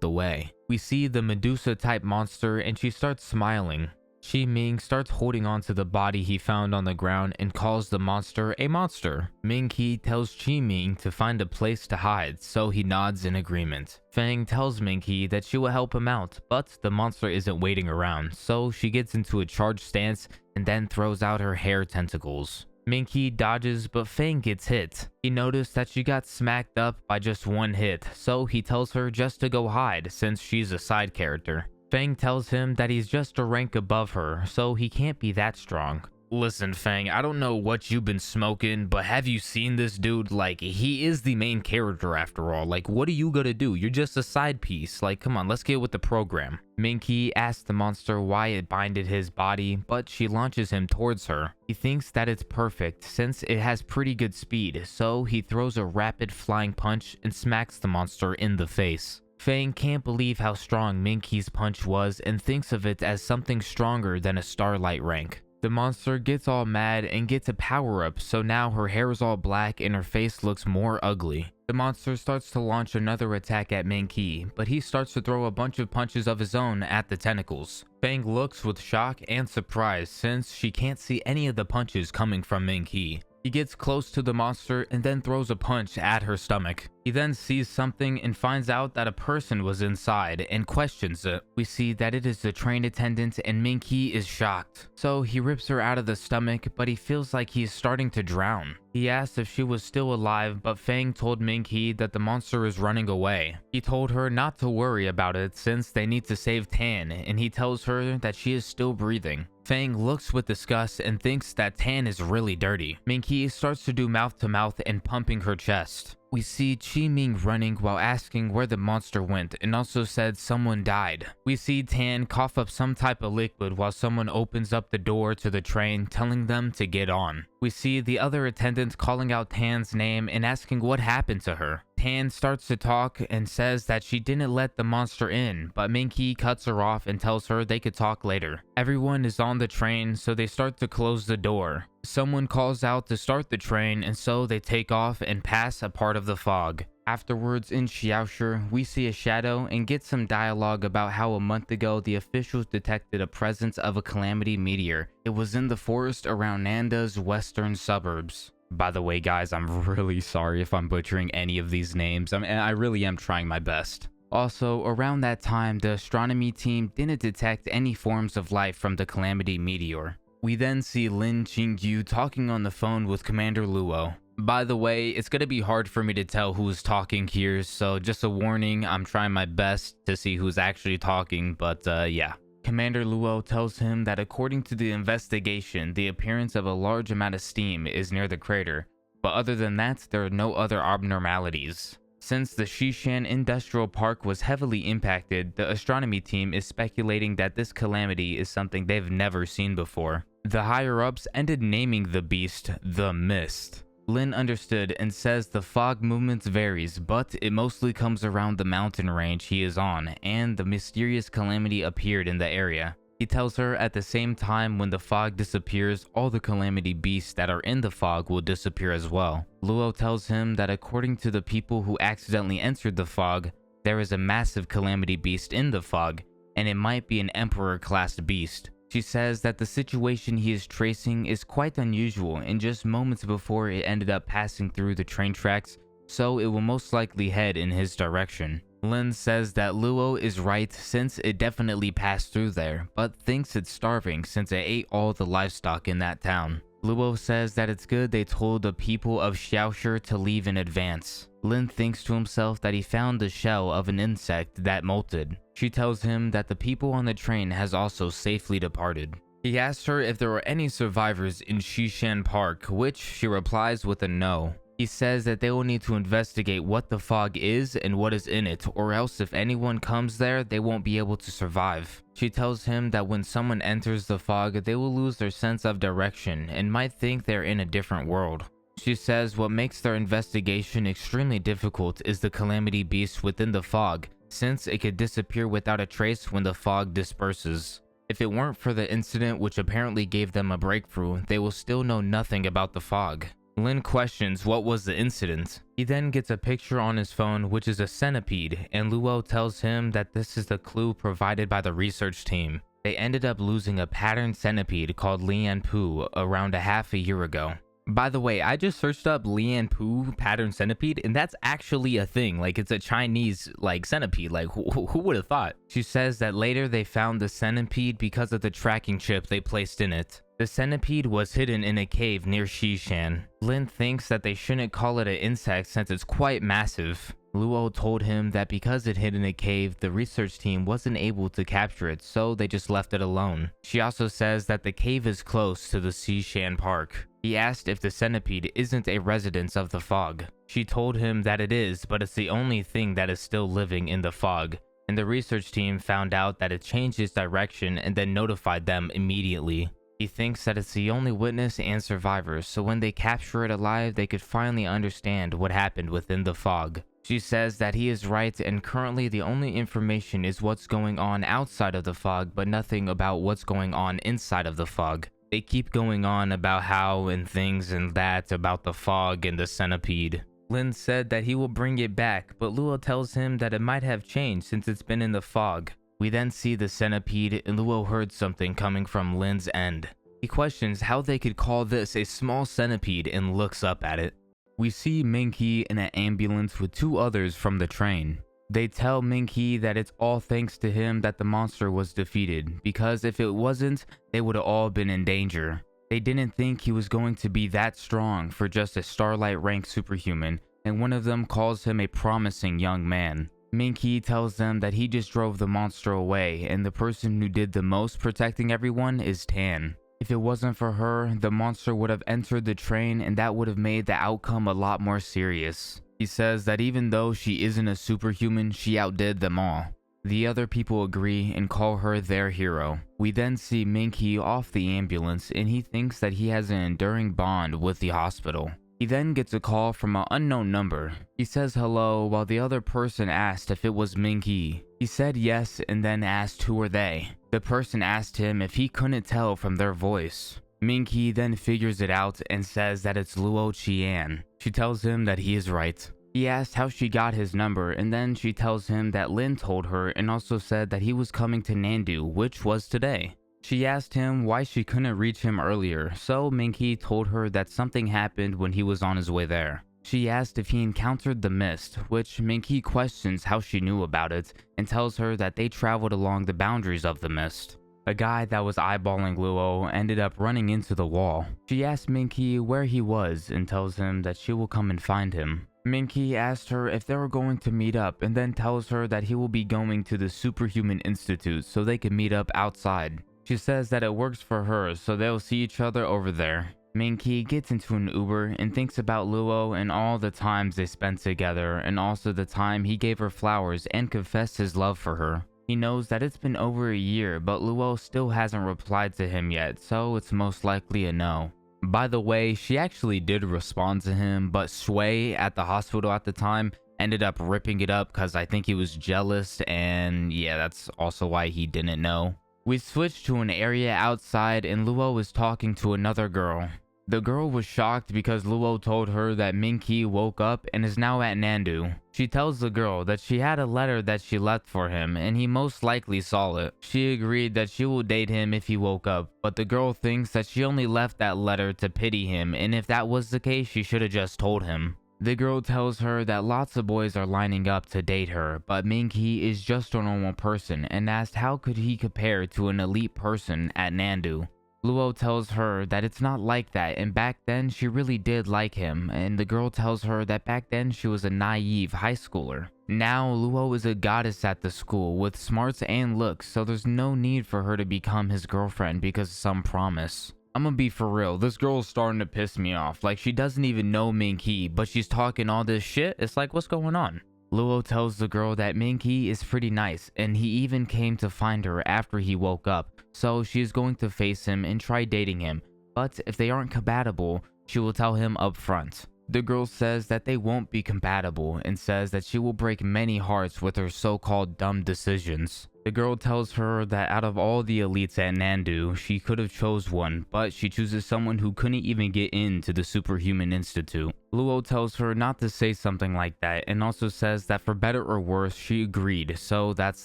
the way. We see the Medusa type monster and she starts smiling. Chi Ming starts holding on to the body he found on the ground and calls the monster a monster. Ming He tells Chi Ming to find a place to hide, so he nods in agreement. Fang tells Ming He that she will help him out, but the monster isn't waiting around, so she gets into a charged stance and then throws out her hair tentacles. Ming He dodges, but Fang gets hit. He noticed that she got smacked up by just one hit, so he tells her just to go hide since she's a side character. Fang tells him that he's just a rank above her, so he can't be that strong. Listen, Fang, I don't know what you've been smoking, but have you seen this dude? Like, he is the main character after all. Like, what are you gonna do? You're just a side piece. Like, come on, let's get with the program. Ming He asks the monster why it binded his body, but she launches him towards her. He thinks that it's perfect since it has pretty good speed, so he throws a rapid flying punch and smacks the monster in the face. Fang can't believe how strong Ming He's punch was and thinks of it as something stronger than a starlight rank. The monster gets all mad and gets a power-up, so now her hair is all black and her face looks more ugly. The monster starts to launch another attack at Ming He, but he starts to throw a bunch of punches of his own at the tentacles. Fang looks with shock and surprise since she can't see any of the punches coming from Ming He. He gets close to the monster and then throws a punch at her stomach. He then sees something and finds out that a person was inside and questions it. We see that it is the train attendant and Ming He is shocked. So he rips her out of the stomach, but he feels like he is starting to drown. He asked if she was still alive, but Fang told Ming He that the monster is running away. He told her not to worry about it since they need to save Tan, and he tells her that she is still breathing. Fang looks with disgust and thinks that Tan is really dirty. Ming He starts to do mouth-to-mouth and pumping her chest. We see Chi Ming running while asking where the monster went and also said someone died. We see Tan cough up some type of liquid while someone opens up the door to the train telling them to get on. We see the other attendant calling out Tan's name and asking what happened to her. Tan starts to talk and says that she didn't let the monster in, but Ming He cuts her off and tells her they could talk later. Everyone is on the train, so they start to close the door. Someone calls out to start the train, and so they take off and pass a part of the fog. Afterwards, in Xiaoshi, we see a shadow and get some dialogue about how a month ago the officials detected a presence of a calamity meteor. It was in the forest around Nanda's western suburbs. By the way, guys, I'm really sorry if I'm butchering any of these names. I really am trying my best. Also, around that time, the astronomy team didn't detect any forms of life from the Calamity meteor. We then see Lin Qingyu talking on the phone with Commander Luo. By the way, it's gonna be hard for me to tell who's talking here, so just a warning, I'm trying my best to see who's actually talking, but yeah. Commander Luo tells him that according to the investigation, the appearance of a large amount of steam is near the crater, but other than that, there are no other abnormalities. Since the Xishan Industrial Park was heavily impacted, the astronomy team is speculating that this calamity is something they've never seen before. The higher-ups ended naming the beast the Mist. Lin understood and says the fog movements varies, but it mostly comes around the mountain range he is on, and the mysterious calamity appeared in the area. He tells her at the same time when the fog disappears, all the calamity beasts that are in the fog will disappear as well. Luo tells him that according to the people who accidentally entered the fog, there is a massive calamity beast in the fog, and it might be an emperor-class beast. She says that the situation he is tracing is quite unusual and just moments before it ended up passing through the train tracks, so it will most likely head in his direction. Lin says that Luo is right since it definitely passed through there, but thinks it's starving since it ate all the livestock in that town. Luo says that it's good they told the people of Xiaoshi to leave in advance. Lin thinks to himself that he found the shell of an insect that molted. She tells him that the people on the train has also safely departed. He asks her if there were any survivors in Xishan Park, which she replies with a no. He says that they will need to investigate what the fog is and what is in it, or else if anyone comes there, they won't be able to survive. She tells him that when someone enters the fog, they will lose their sense of direction and might think they're in a different world. She says what makes their investigation extremely difficult is the calamity beast within the fog, since it could disappear without a trace when the fog disperses. If it weren't for the incident which apparently gave them a breakthrough, they will still know nothing about the fog. Lin questions what was the incident. He then gets a picture on his phone which is a centipede, and Luo tells him that this is the clue provided by the research team. They ended up losing a patterned centipede called Lian Pu around a half a year ago. By the way, I just searched up Lian Pu pattern centipede, and that's actually a thing. Like, it's a Chinese, centipede. Like, who would have thought? She says that later they found the centipede because of the tracking chip they placed in it. The centipede was hidden in a cave near Xishan. Lin thinks that they shouldn't call it an insect since it's quite massive. Luo told him that because it hid in a cave, the research team wasn't able to capture it, so they just left it alone. She also says that the cave is close to the Xishan Park. He asked if the centipede isn't a residence of the fog. She told him that it is, but it's the only thing that is still living in the fog, and the research team found out that it changed its direction and then notified them immediately. He thinks that it's the only witness and survivor, so when they capture it alive, they could finally understand what happened within the fog. She says that he is right, and currently the only information is what's going on outside of the fog, but nothing about what's going on inside of the fog. They keep going on about how and things and that about the fog and the centipede. Lin said that he will bring it back, but Luo tells him that it might have changed since it's been in the fog. We then see the centipede, and Luo heard something coming from Lin's end. He questions how they could call this a small centipede and looks up at it. We see Ming He in an ambulance with two others from the train. They tell Ming He that it's all thanks to him that the monster was defeated, because if it wasn't, they would have all been in danger. They didn't think he was going to be that strong for just a Starlight rank superhuman, and one of them calls him a promising young man. Ming He tells them that he just drove the monster away, and the person who did the most protecting everyone is Tan. If it wasn't for her, the monster would have entered the train, and that would have made the outcome a lot more serious. He says that even though she isn't a superhuman, she outdid them all. The other people agree and call her their hero. We then see Ming He off the ambulance, and he thinks that he has an enduring bond with the hospital. He then gets a call from an unknown number. He says hello while the other person asked if it was Ming He. He said yes and then asked who were they. The person asked him if he couldn't tell from their voice. Ming He then figures it out and says that it's Luo Qian. She tells him that he is right. He asked how she got his number, and then she tells him that Lin told her and also said that he was coming to Nandu, which was today. She asked him why she couldn't reach him earlier, so Ming He told her that something happened when he was on his way there. She asked if he encountered the mist, which Ming He questions how she knew about it and tells her that they traveled along the boundaries of the mist. A guy that was eyeballing Luo ended up running into the wall. She asked Ming He where he was and tells him that she will come and find him. Ming He asked her if they were going to meet up and then tells her that he will be going to the Superhuman Institute so they can meet up outside. She says that it works for her, so they'll see each other over there. Ming He gets into an Uber and thinks about Luo and all the times they spent together and also the time he gave her flowers and confessed his love for her. He knows that it's been over a year, but Luo still hasn't replied to him yet, so it's most likely a no. By the way, she actually did respond to him, but Shui at the hospital at the time ended up ripping it up because I think he was jealous, and yeah, that's also why he didn't know. We switched to an area outside and Luo was talking to another girl. The girl was shocked because Luo told her that Ming He woke up and is now at Nandu. She tells the girl that she had a letter that she left for him and he most likely saw it. She agreed that she will date him if he woke up, but the girl thinks that she only left that letter to pity him, and if that was the case, she should have just told him. The girl tells her that lots of boys are lining up to date her, but Ming He is just a normal person and asked how could he compare to an elite person at Nandu. Luo tells her that it's not like that and back then she really did like him, and the girl tells her that back then she was a naive high schooler. Now Luo is a goddess at the school with smarts and looks, so there's no need for her to become his girlfriend because of some promise. I'm gonna be for real, this girl's starting to piss me off. Like, she doesn't even know Ming He, but she's talking all this shit. It's like, what's going on? Luo tells the girl that Ming He is pretty nice, and he even came to find her after he woke up, so she is going to face him and try dating him, but if they aren't compatible, she will tell him up front. The girl says that they won't be compatible and says that she will break many hearts with her so-called dumb decisions. The girl tells her that out of all the elites at Nandu, she could have chose one, but she chooses someone who couldn't even get into the Superhuman Institute. Luo tells her not to say something like that and also says that for better or worse, she agreed, so that's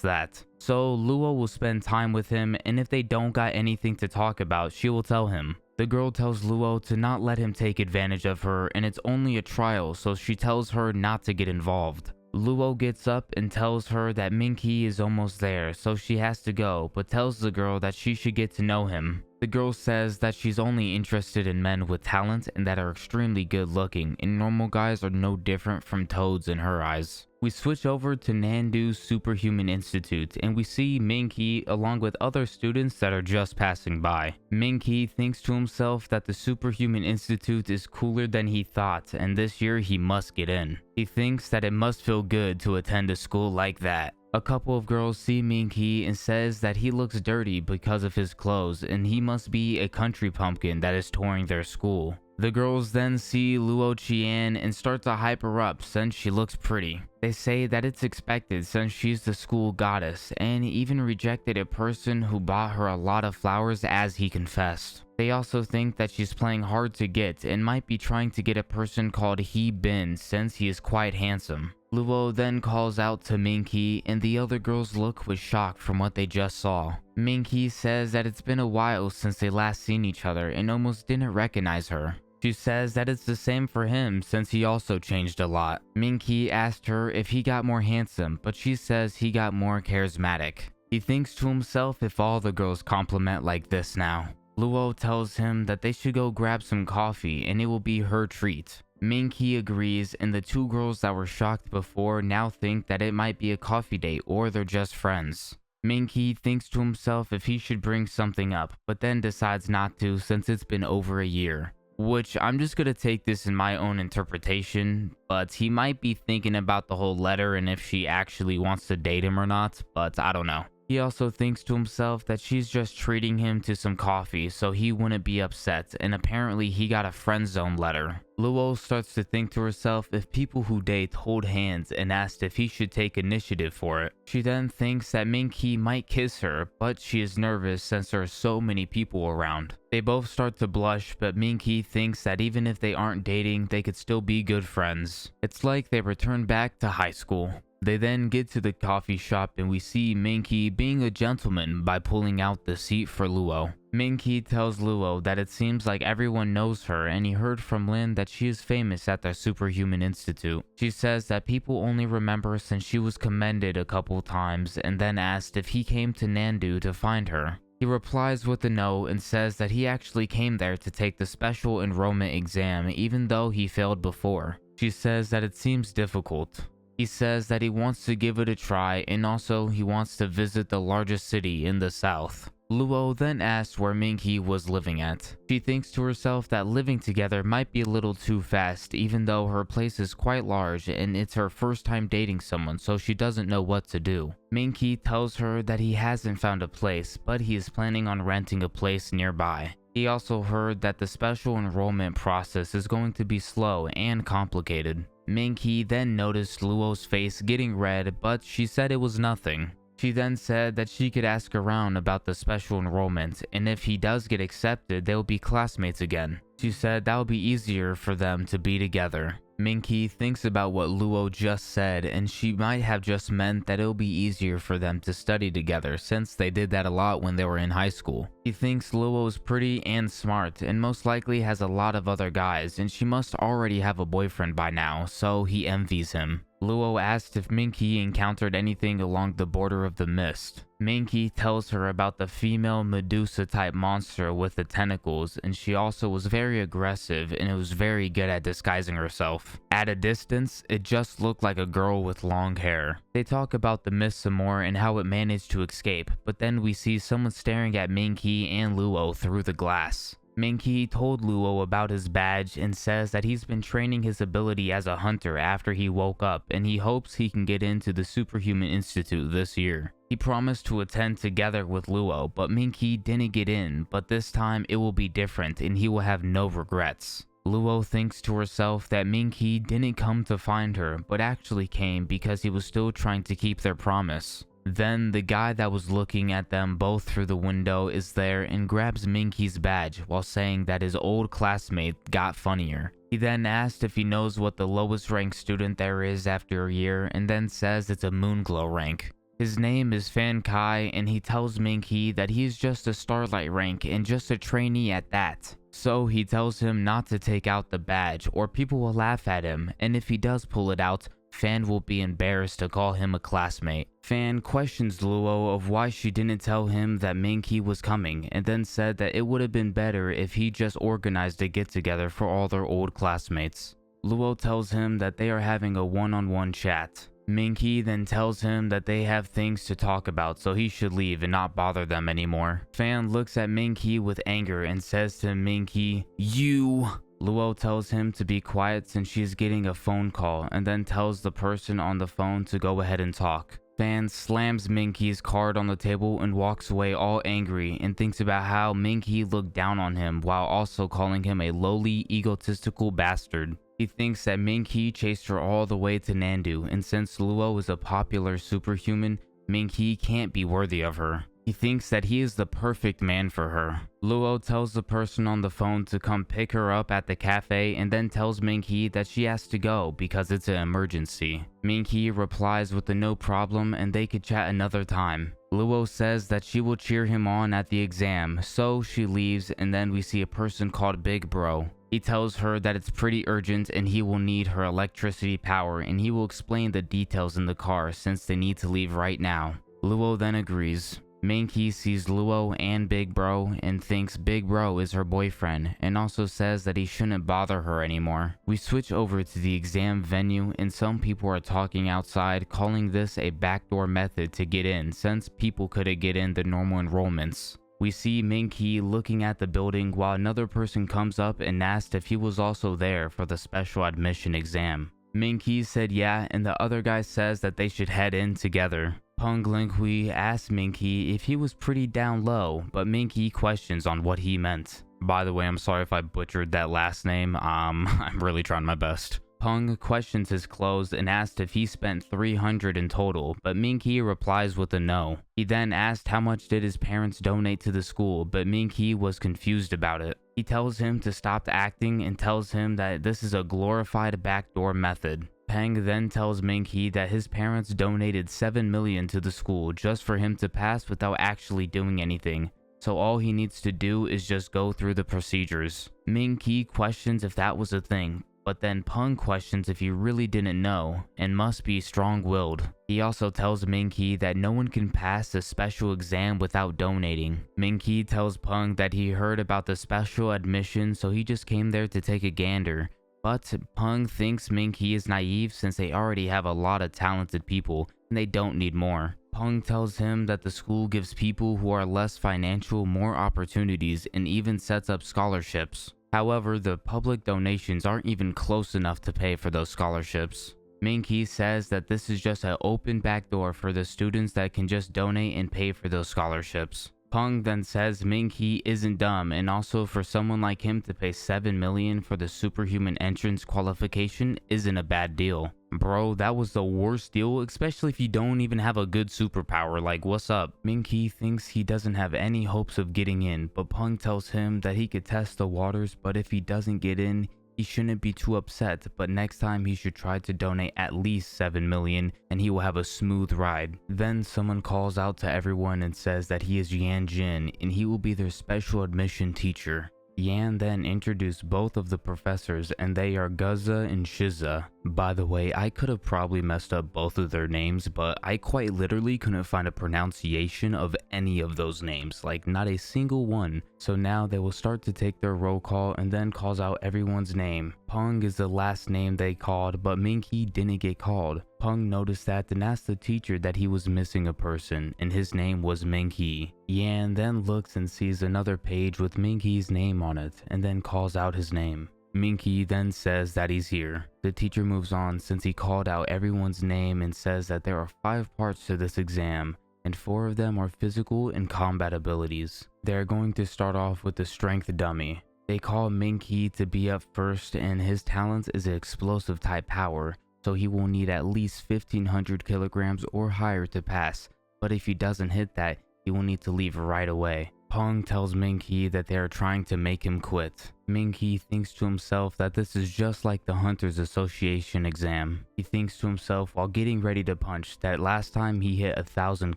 that. So Luo will spend time with him, and if they don't got anything to talk about, she will tell him. The girl tells Luo to not let him take advantage of her, and it's only a trial, so she tells her not to get involved. Luo gets up and tells her that Ming He is almost there, so she has to go, but tells the girl that she should get to know him. The girl says that she's only interested in men with talent and that are extremely good looking, and normal guys are no different from toads in her eyes. We switch over to Nandu's Superhuman Institute and we see Ming He along with other students that are just passing by. Ming He thinks to himself that the Superhuman Institute is cooler than he thought and this year he must get in. He thinks that it must feel good to attend a school like that. A couple of girls see Ming He and says that he looks dirty because of his clothes and he must be a country pumpkin that is touring their school. The girls then see Luo Qian and start to hype her up since she looks pretty. They say that it's expected since she's the school goddess and even rejected a person who bought her a lot of flowers as he confessed. They also think that she's playing hard to get and might be trying to get a person called He Bin since he is quite handsome. Luo then calls out to Ming He and the other girls look with shock from what they just saw. Ming He says that it's been a while since they last seen each other and almost didn't recognize her. She says that it's the same for him since he also changed a lot. Ming He asked her if he got more handsome, but she says he got more charismatic. He thinks to himself if all the girls compliment like this now. Luo tells him that they should go grab some coffee and it will be her treat. Ming He agrees and the two girls that were shocked before now think that it might be a coffee date or they're just friends. Ming He thinks to himself if he should bring something up, but then decides not to since it's been over a year. Which I'm just gonna take this in my own interpretation, but he might be thinking about the whole letter and if she actually wants to date him or not, but I don't know. He also thinks to himself that she's just treating him to some coffee so he wouldn't be upset, and apparently he got a friend zone letter. Luo starts to think to herself if people who date hold hands and asks if he should take initiative for it. She then thinks that Ming He might kiss her, but she is nervous since there are so many people around. They both start to blush, but Ming He thinks that even if they aren't dating, they could still be good friends. It's like they return back to high school. They then get to the coffee shop and we see Ming He being a gentleman by pulling out the seat for Luo. Ming He tells Luo that it seems like everyone knows her, and he heard from Lin that she is famous at the Superhuman Institute. She says that people only remember since she was commended a couple times, and then asked if he came to Nandu to find her. He replies with a no and says that he actually came there to take the special enrollment exam even though he failed before. She says that it seems difficult. He says that he wants to give it a try, and also he wants to visit the largest city in the south. Luo then asks where Ming He was living at. She thinks to herself that living together might be a little too fast, even though her place is quite large and it's her first time dating someone, so she doesn't know what to do. Ming He tells her that he hasn't found a place, but he is planning on renting a place nearby. He also heard that the special enrollment process is going to be slow and complicated. Ming He then noticed Luo's face getting red, but she said it was nothing. She then said that she could ask around about the special enrollment, and if he does get accepted, they'll be classmates again. She said that would be easier for them to be together. Ming He thinks about what Luo just said, and she might have just meant that it'll be easier for them to study together since they did that a lot when they were in high school. He thinks Luo is pretty and smart and most likely has a lot of other guys, and she must already have a boyfriend by now, so he envies him. Luo asked if Ming He encountered anything along the border of the mist. Ming He tells her about the female Medusa-type monster with the tentacles, and she also was very aggressive and was very good at disguising herself. At a distance, it just looked like a girl with long hair. They talk about the mist some more and how it managed to escape, but then we see someone staring at Ming He and Luo through the glass. Ming He told Luo about his badge and says that he's been training his ability as a hunter after he woke up, and he hopes he can get into the Superhuman Institute this year. He promised to attend together with Luo, but Ming He didn't get in, but this time it will be different and he will have no regrets. Luo thinks to herself that Ming He didn't come to find her, but actually came because he was still trying to keep their promise. Then the guy that was looking at them both through the window is there and grabs Ming He's badge while saying that his old classmate got funnier. He then asked if he knows what the lowest ranked student there is after a year, and then says it's a Moonglow rank. His name is Fan Kai, and he tells Ming He that he's just a Starlight rank and just a trainee at that. So he tells him not to take out the badge or people will laugh at him, and if he does pull it out, Fan will be embarrassed to call him a classmate. Fan questions Luo of why she didn't tell him that Ming He was coming, and then said that it would have been better if he just organized a get-together for all their old classmates. Luo tells him that they are having a one-on-one chat. Ming He then tells him that they have things to talk about, so he should leave and not bother them anymore. Fan looks at Ming He with anger and says to Ming He, "You." Luo tells him to be quiet since she is getting a phone call, and then tells the person on the phone to go ahead and talk. Fan slams Ming He's card on the table and walks away all angry and thinks about how Ming He looked down on him while also calling him a lowly, egotistical bastard. He thinks that Ming He chased her all the way to Nandu, and since Luo is a popular superhuman, Ming He can't be worthy of her. He thinks that he is the perfect man for her. Luo tells the person on the phone to come pick her up at the cafe and then tells Ming He that she has to go because it's an emergency. Ming He replies with a no problem and they could chat another time. Luo says that she will cheer him on at the exam, so she leaves, and then we see a person called Big Bro. He tells her that it's pretty urgent and he will need her electricity power, and he will explain the details in the car since they need to leave right now. Luo then agrees. Ming He sees Luo and Big Bro and thinks Big Bro is her boyfriend, and also says that he shouldn't bother her anymore. We switch over to the exam venue, and some people are talking outside, calling this a backdoor method to get in since people couldn't get in the normal enrollments. We see Ming He looking at the building while another person comes up and asked if he was also there for the special admission exam. Ming He said yeah, and the other guy says that they should head in together. Peng Linghui asked Ming He if he was pretty down low, but Ming He questions on what he meant. By the way, I'm sorry if I butchered that last name, I'm really trying my best. Peng questions his clothes and asked if he spent 300 in total, but Ming He replies with a no. He then asked how much did his parents donate to the school, but Ming He was confused about it. He tells him to stop acting and tells him that this is a glorified backdoor method. Peng then tells Ming He that his parents donated 7 million to the school just for him to pass without actually doing anything. so all he needs to do is just go through the procedures. Ming He questions if that was a thing, but then Peng questions if he really didn't know and must be strong-willed. He also tells Ming He that no one can pass the special exam without donating. Ming He tells Peng that he heard about the special admission, so he just came there to take a gander. But Peng thinks Ming He is naive since they already have a lot of talented people and they don't need more. Peng tells him that the school gives people who are less financial more opportunities and even sets up scholarships. However, the public donations aren't even close enough to pay for those scholarships. Ming He says that this is just an open backdoor for the students that can just donate and pay for those scholarships. Peng then says Ming He isn't dumb, and also for someone like him to pay 7 million for the superhuman entrance qualification isn't a bad deal. Bro, that was the worst deal, especially if you don't even have a good superpower, like what's up? Ming He thinks he doesn't have any hopes of getting in, but Peng tells him that he could test the waters, but if he doesn't get in, he shouldn't be too upset, but next time he should try to donate at least 7 million and he will have a smooth ride. Then someone calls out to everyone and says that he is Yan Jin and he will be their special admission teacher. Yan then introduced both of the professors and they are Guzza and Shiza. By the way, I could have probably messed up both of their names, but I quite literally couldn't find a pronunciation of any of those names, like not a single one. So now they will start to take their roll call and then calls out everyone's name. Peng is the last name they called, but Ming He didn't get called. Peng noticed that and asked the teacher that he was missing a person, and his name was Ming He. Yan then looks and sees another page with Ming He's name on it, and then calls out his name. Ming He then says that he's here. The teacher moves on since he called out everyone's name and says that there are 5 parts to this exam, and 4 of them are physical and combat abilities. They're going to start off with the strength dummy. They call Ming He to be up first, and his talent is an explosive type power, so he will need at least 1500 kilograms or higher to pass, but if he doesn't hit that, he will need to leave right away. Peng tells Ming He that they are trying to make him quit. Ming He thinks to himself that this is just like the Hunters Association exam. He thinks to himself while getting ready to punch that last time he hit 1000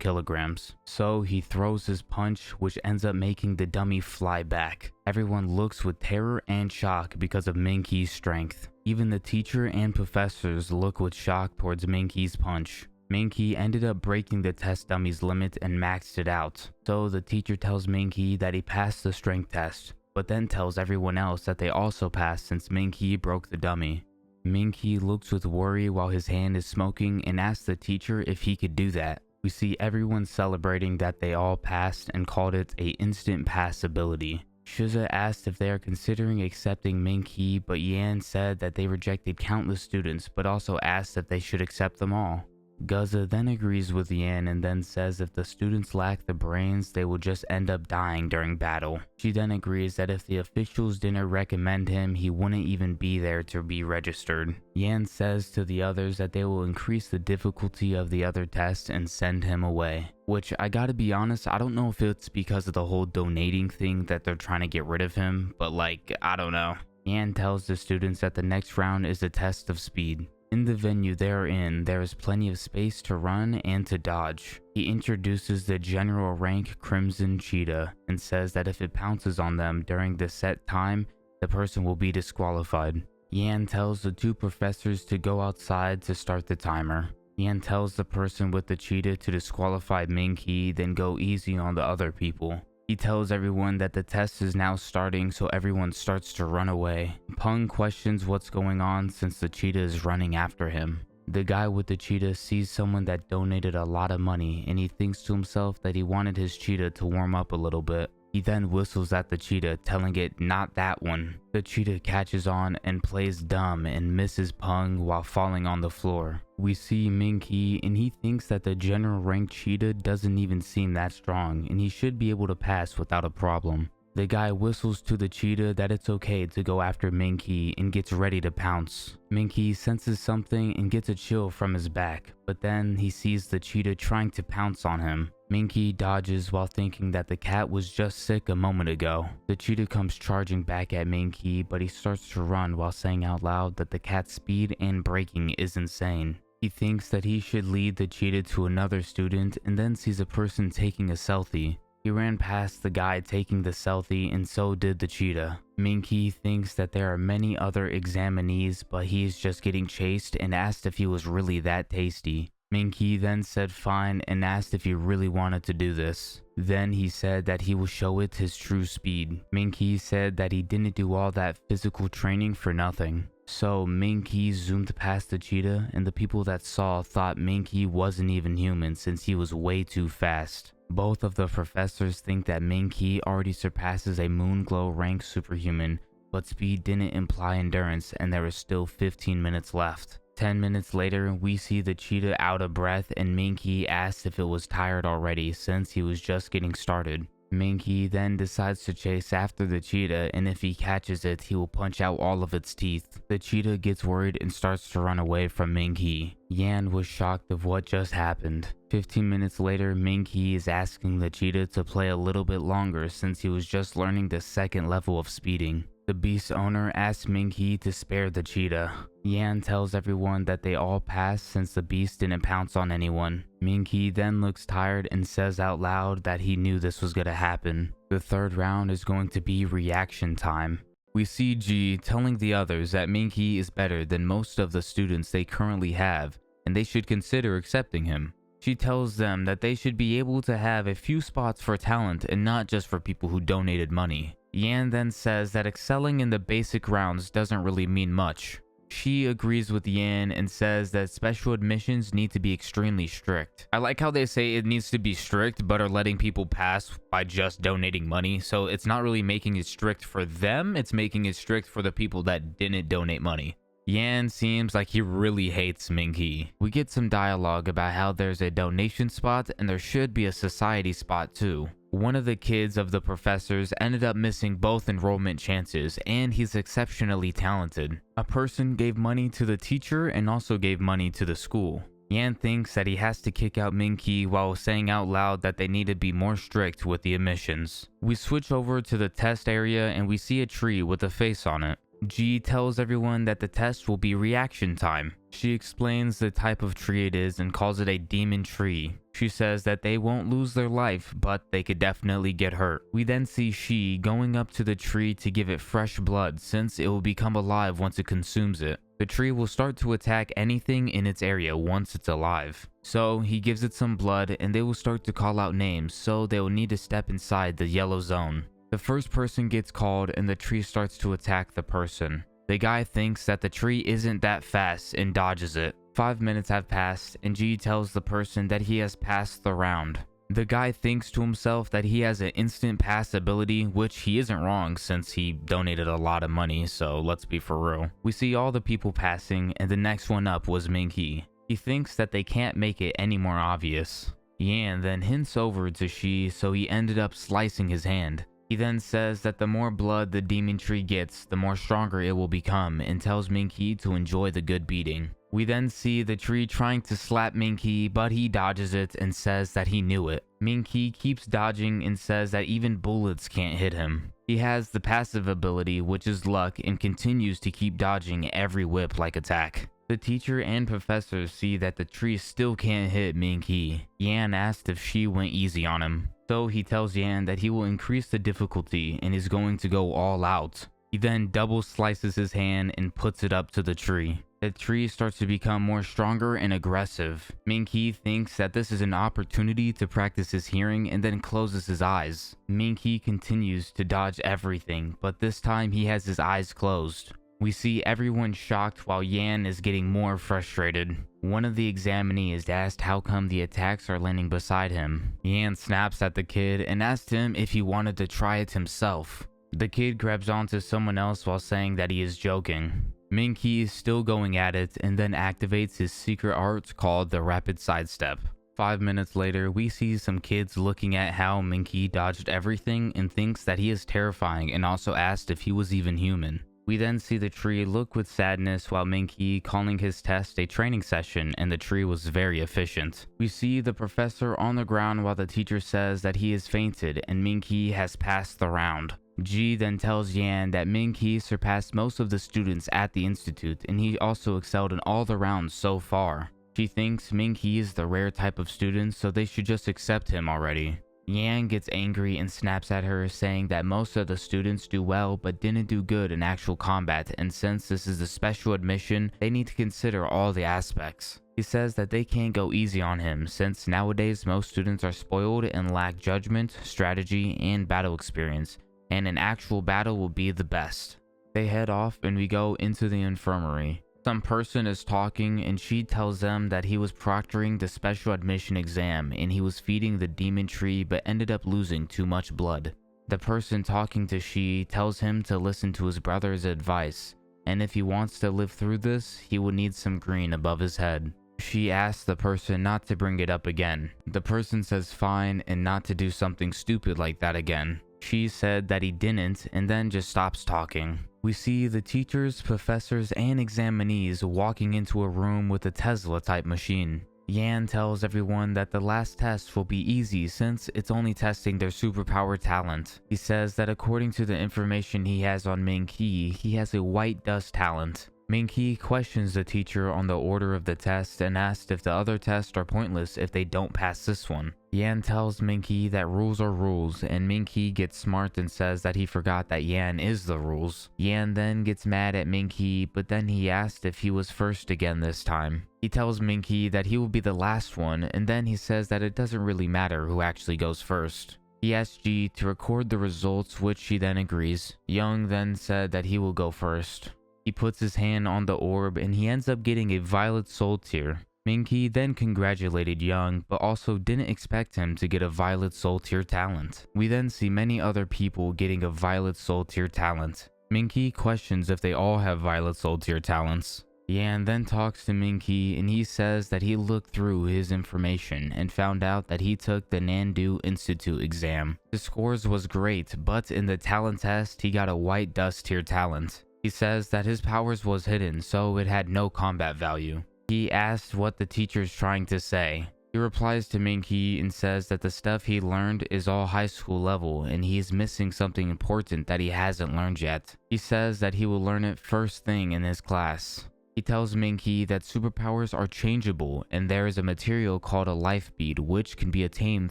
kilograms. So he throws his punch, which ends up making the dummy fly back. Everyone looks with terror and shock because of Ming He's strength. Even the teacher and professors look with shock towards Ming He's punch. Ming He ended up breaking the test dummy's limit and maxed it out. So the teacher tells Ming He that he passed the strength test, but then tells everyone else that they also passed since Ming He broke the dummy. Ming He looks with worry while his hand is smoking and asks the teacher if he could do that. We see everyone celebrating that they all passed and called it a instant pass ability. Shiza asked if they are considering accepting Ming He, but Yan said that they rejected countless students, but also asked if they should accept them all. Guzza then agrees with Yan and then says if the students lack the brains, they will just end up dying during battle. She then agrees that if the officials didn't recommend him, he wouldn't even be there to be registered. Yan says to the others that they will increase the difficulty of the other tests and send him away. Which, I gotta be honest, I don't know if it's because of the whole donating thing that they're trying to get rid of him, but like, I don't know. Yan tells the students that the next round is a test of speed. In the venue they're in, there is plenty of space to run and to dodge. He introduces the general rank Crimson Cheetah and says that if it pounces on them during the set time, the person will be disqualified. Yan tells the 2 professors to go outside to start the timer. Yan tells the person with the cheetah to disqualify Ming He, then go easy on the other people. He tells everyone that the test is now starting, so everyone starts to run away. Peng questions what's going on since the cheetah is running after him. The guy with the cheetah sees someone that donated a lot of money and he thinks to himself that he wanted his cheetah to warm up a little bit. He then whistles at the cheetah, telling it not that one. The cheetah catches on and plays dumb and misses Peng while falling on the floor. We see Ming He and he thinks that the general rank cheetah doesn't even seem that strong and he should be able to pass without a problem. The guy whistles to the cheetah that it's okay to go after Ming He and gets ready to pounce. Ming He senses something and gets a chill from his back, but then he sees the cheetah trying to pounce on him. Ming He dodges while thinking that the cat was just sick a moment ago. The cheetah comes charging back at Ming He, but he starts to run while saying out loud that the cat's speed and braking is insane. He thinks that he should lead the cheetah to another student and then sees a person taking a selfie. He ran past the guy taking the selfie, and so did the cheetah. Ming He thinks that there are many other examinees, but he's just getting chased and asked if he was really that tasty. Ming He then said fine and asked if he really wanted to do this. Then he said that he will show it his true speed. Ming He said that he didn't do all that physical training for nothing. So Ming He zoomed past the cheetah, and the people that saw thought Ming He wasn't even human since he was way too fast. Both of the professors think that Ming He already surpasses a Moonglow rank superhuman, but speed didn't imply endurance and there is still 15 minutes left. 10 minutes later, we see the cheetah out of breath, and Ming He asks if it was tired already since he was just getting started. Ming He then decides to chase after the cheetah, and if he catches it, he will punch out all of its teeth. The cheetah gets worried and starts to run away from Ming He. Yan was shocked of what just happened. 15 minutes later, Ming He is asking the cheetah to play a little bit longer since he was just learning the second level of speeding. The beast's owner asks Ming He to spare the cheetah. Yan tells everyone that they all passed since the beast didn't pounce on anyone. Ming He then looks tired and says out loud that he knew this was gonna happen. The third round is going to be reaction time. We see Ji telling the others that Ming He is better than most of the students they currently have, and they should consider accepting him. She tells them that they should be able to have a few spots for talent and not just for people who donated money. Yan then says that excelling in the basic rounds doesn't really mean much. She agrees with Yan and says that special admissions need to be extremely strict. I like how they say it needs to be strict but are letting people pass by just donating money, so it's not really making it strict for them, it's making it strict for the people that didn't donate money. Yan seems like he really hates Ming He. We get some dialogue about how there's a donation spot and there should be a society spot too. One of the kids of the professors ended up missing both enrollment chances, and he's exceptionally talented. A person gave money to the teacher and also gave money to the school. Yan thinks that he has to kick out Ming He while saying out loud that they need to be more strict with the admissions. We switch over to the test area and we see a tree with a face on it. Ji tells everyone that the test will be reaction time. She explains the type of tree it is and calls it a demon tree. She says that they won't lose their life, but they could definitely get hurt. We then see Shi going up to the tree to give it fresh blood since it will become alive once it consumes it. The tree will start to attack anything in its area once it's alive. So he gives it some blood and they will start to call out names, so they will need to step inside the yellow zone. The first person gets called and the tree starts to attack the person. The guy thinks that the tree isn't that fast and dodges it. 5 minutes have passed and Ji tells the person that he has passed the round. The guy thinks to himself that he has an instant pass ability, which he isn't wrong since he donated a lot of money, so let's be for real. We see all the people passing and the next one up was Ming He. He thinks that they can't make it any more obvious. Yan then hints over to Shi, so he ended up slicing his hand. He then says that the more blood the demon tree gets, the more stronger it will become, and tells Ming He to enjoy the good beating. We then see the tree trying to slap Ming He, but he dodges it and says that he knew it. Ming He keeps dodging and says that even bullets can't hit him. He has the passive ability, which is luck, and continues to keep dodging every whip-like attack. The teacher and professor see that the tree still can't hit Ming He. Yan asked if she went easy on him. So he tells Yan that he will increase the difficulty and is going to go all out. He then double slices his hand and puts it up to the tree. The tree starts to become more stronger and aggressive. Ming He thinks that this is an opportunity to practice his hearing and then closes his eyes. Ming He continues to dodge everything, but this time he has his eyes closed. We see everyone shocked while Yan is getting more frustrated. One of the examinees asked how come the attacks are landing beside him. Yan snaps at the kid and asked him if he wanted to try it himself. The kid grabs onto someone else while saying that he is joking. Ming He is still going at it and then activates his secret art called the rapid sidestep. 5 minutes later, we see some kids looking at how Ming He dodged everything and thinks that he is terrifying and also asked if he was even human. We then see the tree look with sadness while Ming He calling his test a training session, and the tree was very efficient. We see the professor on the ground while the teacher says that he has fainted and Ming He has passed the round. Ji then tells Yan that Ming He surpassed most of the students at the institute and he also excelled in all the rounds so far. She thinks Ming He is the rare type of student, so they should just accept him already. Yan gets angry and snaps at her, saying that most of the students do well but didn't do good in actual combat, and since this is a special admission, they need to consider all the aspects. He says that they can't go easy on him, since nowadays most students are spoiled and lack judgment, strategy, and battle experience, and an actual battle will be the best. They head off and we go into the infirmary. Some person is talking and she tells them that he was proctoring the special admission exam and he was feeding the demon tree but ended up losing too much blood. The person talking to she tells him to listen to his brother's advice, and if he wants to live through this, he will need some green above his head. She asks the person not to bring it up again. The person says fine and not to do something stupid like that again. She said that he didn't and then just stops talking. We see the teachers, professors, and examinees walking into a room with a Tesla type machine. Yan tells everyone that the last test will be easy since it's only testing their superpower talent. He says that according to the information he has on Ming He, he has a white dust talent. Ming He questions the teacher on the order of the test and asks if the other tests are pointless if they don't pass this one. Yan tells Ming He that rules are rules, and Ming He gets smart and says that he forgot that Yan is the rules. Yan then gets mad at Ming He, but then he asks if he was first again this time. He tells Ming He that he will be the last one, and then he says that it doesn't really matter who actually goes first. He asks Ji to record the results, which she then agrees. Young then said that he will go first. He puts his hand on the orb and he ends up getting a violet soul tear. Ming He then congratulated Young, but also didn't expect him to get a violet soul tear talent. We then see many other people getting a violet soul tear talent. Ming He questions if they all have violet soul tear talents. Yan then talks to Ming He and he says that he looked through his information and found out that he took the Nandu Institute exam. His scores was great, but in the talent test he got a white dust tier talent. He says that his powers was hidden, so it had no combat value. He asks what the teacher's trying to say. He replies to Ming He and says that the stuff he learned is all high school level and he is missing something important that he hasn't learned yet. He says that he will learn it first thing in his class. He tells Ming He that superpowers are changeable and there is a material called a life bead which can be attained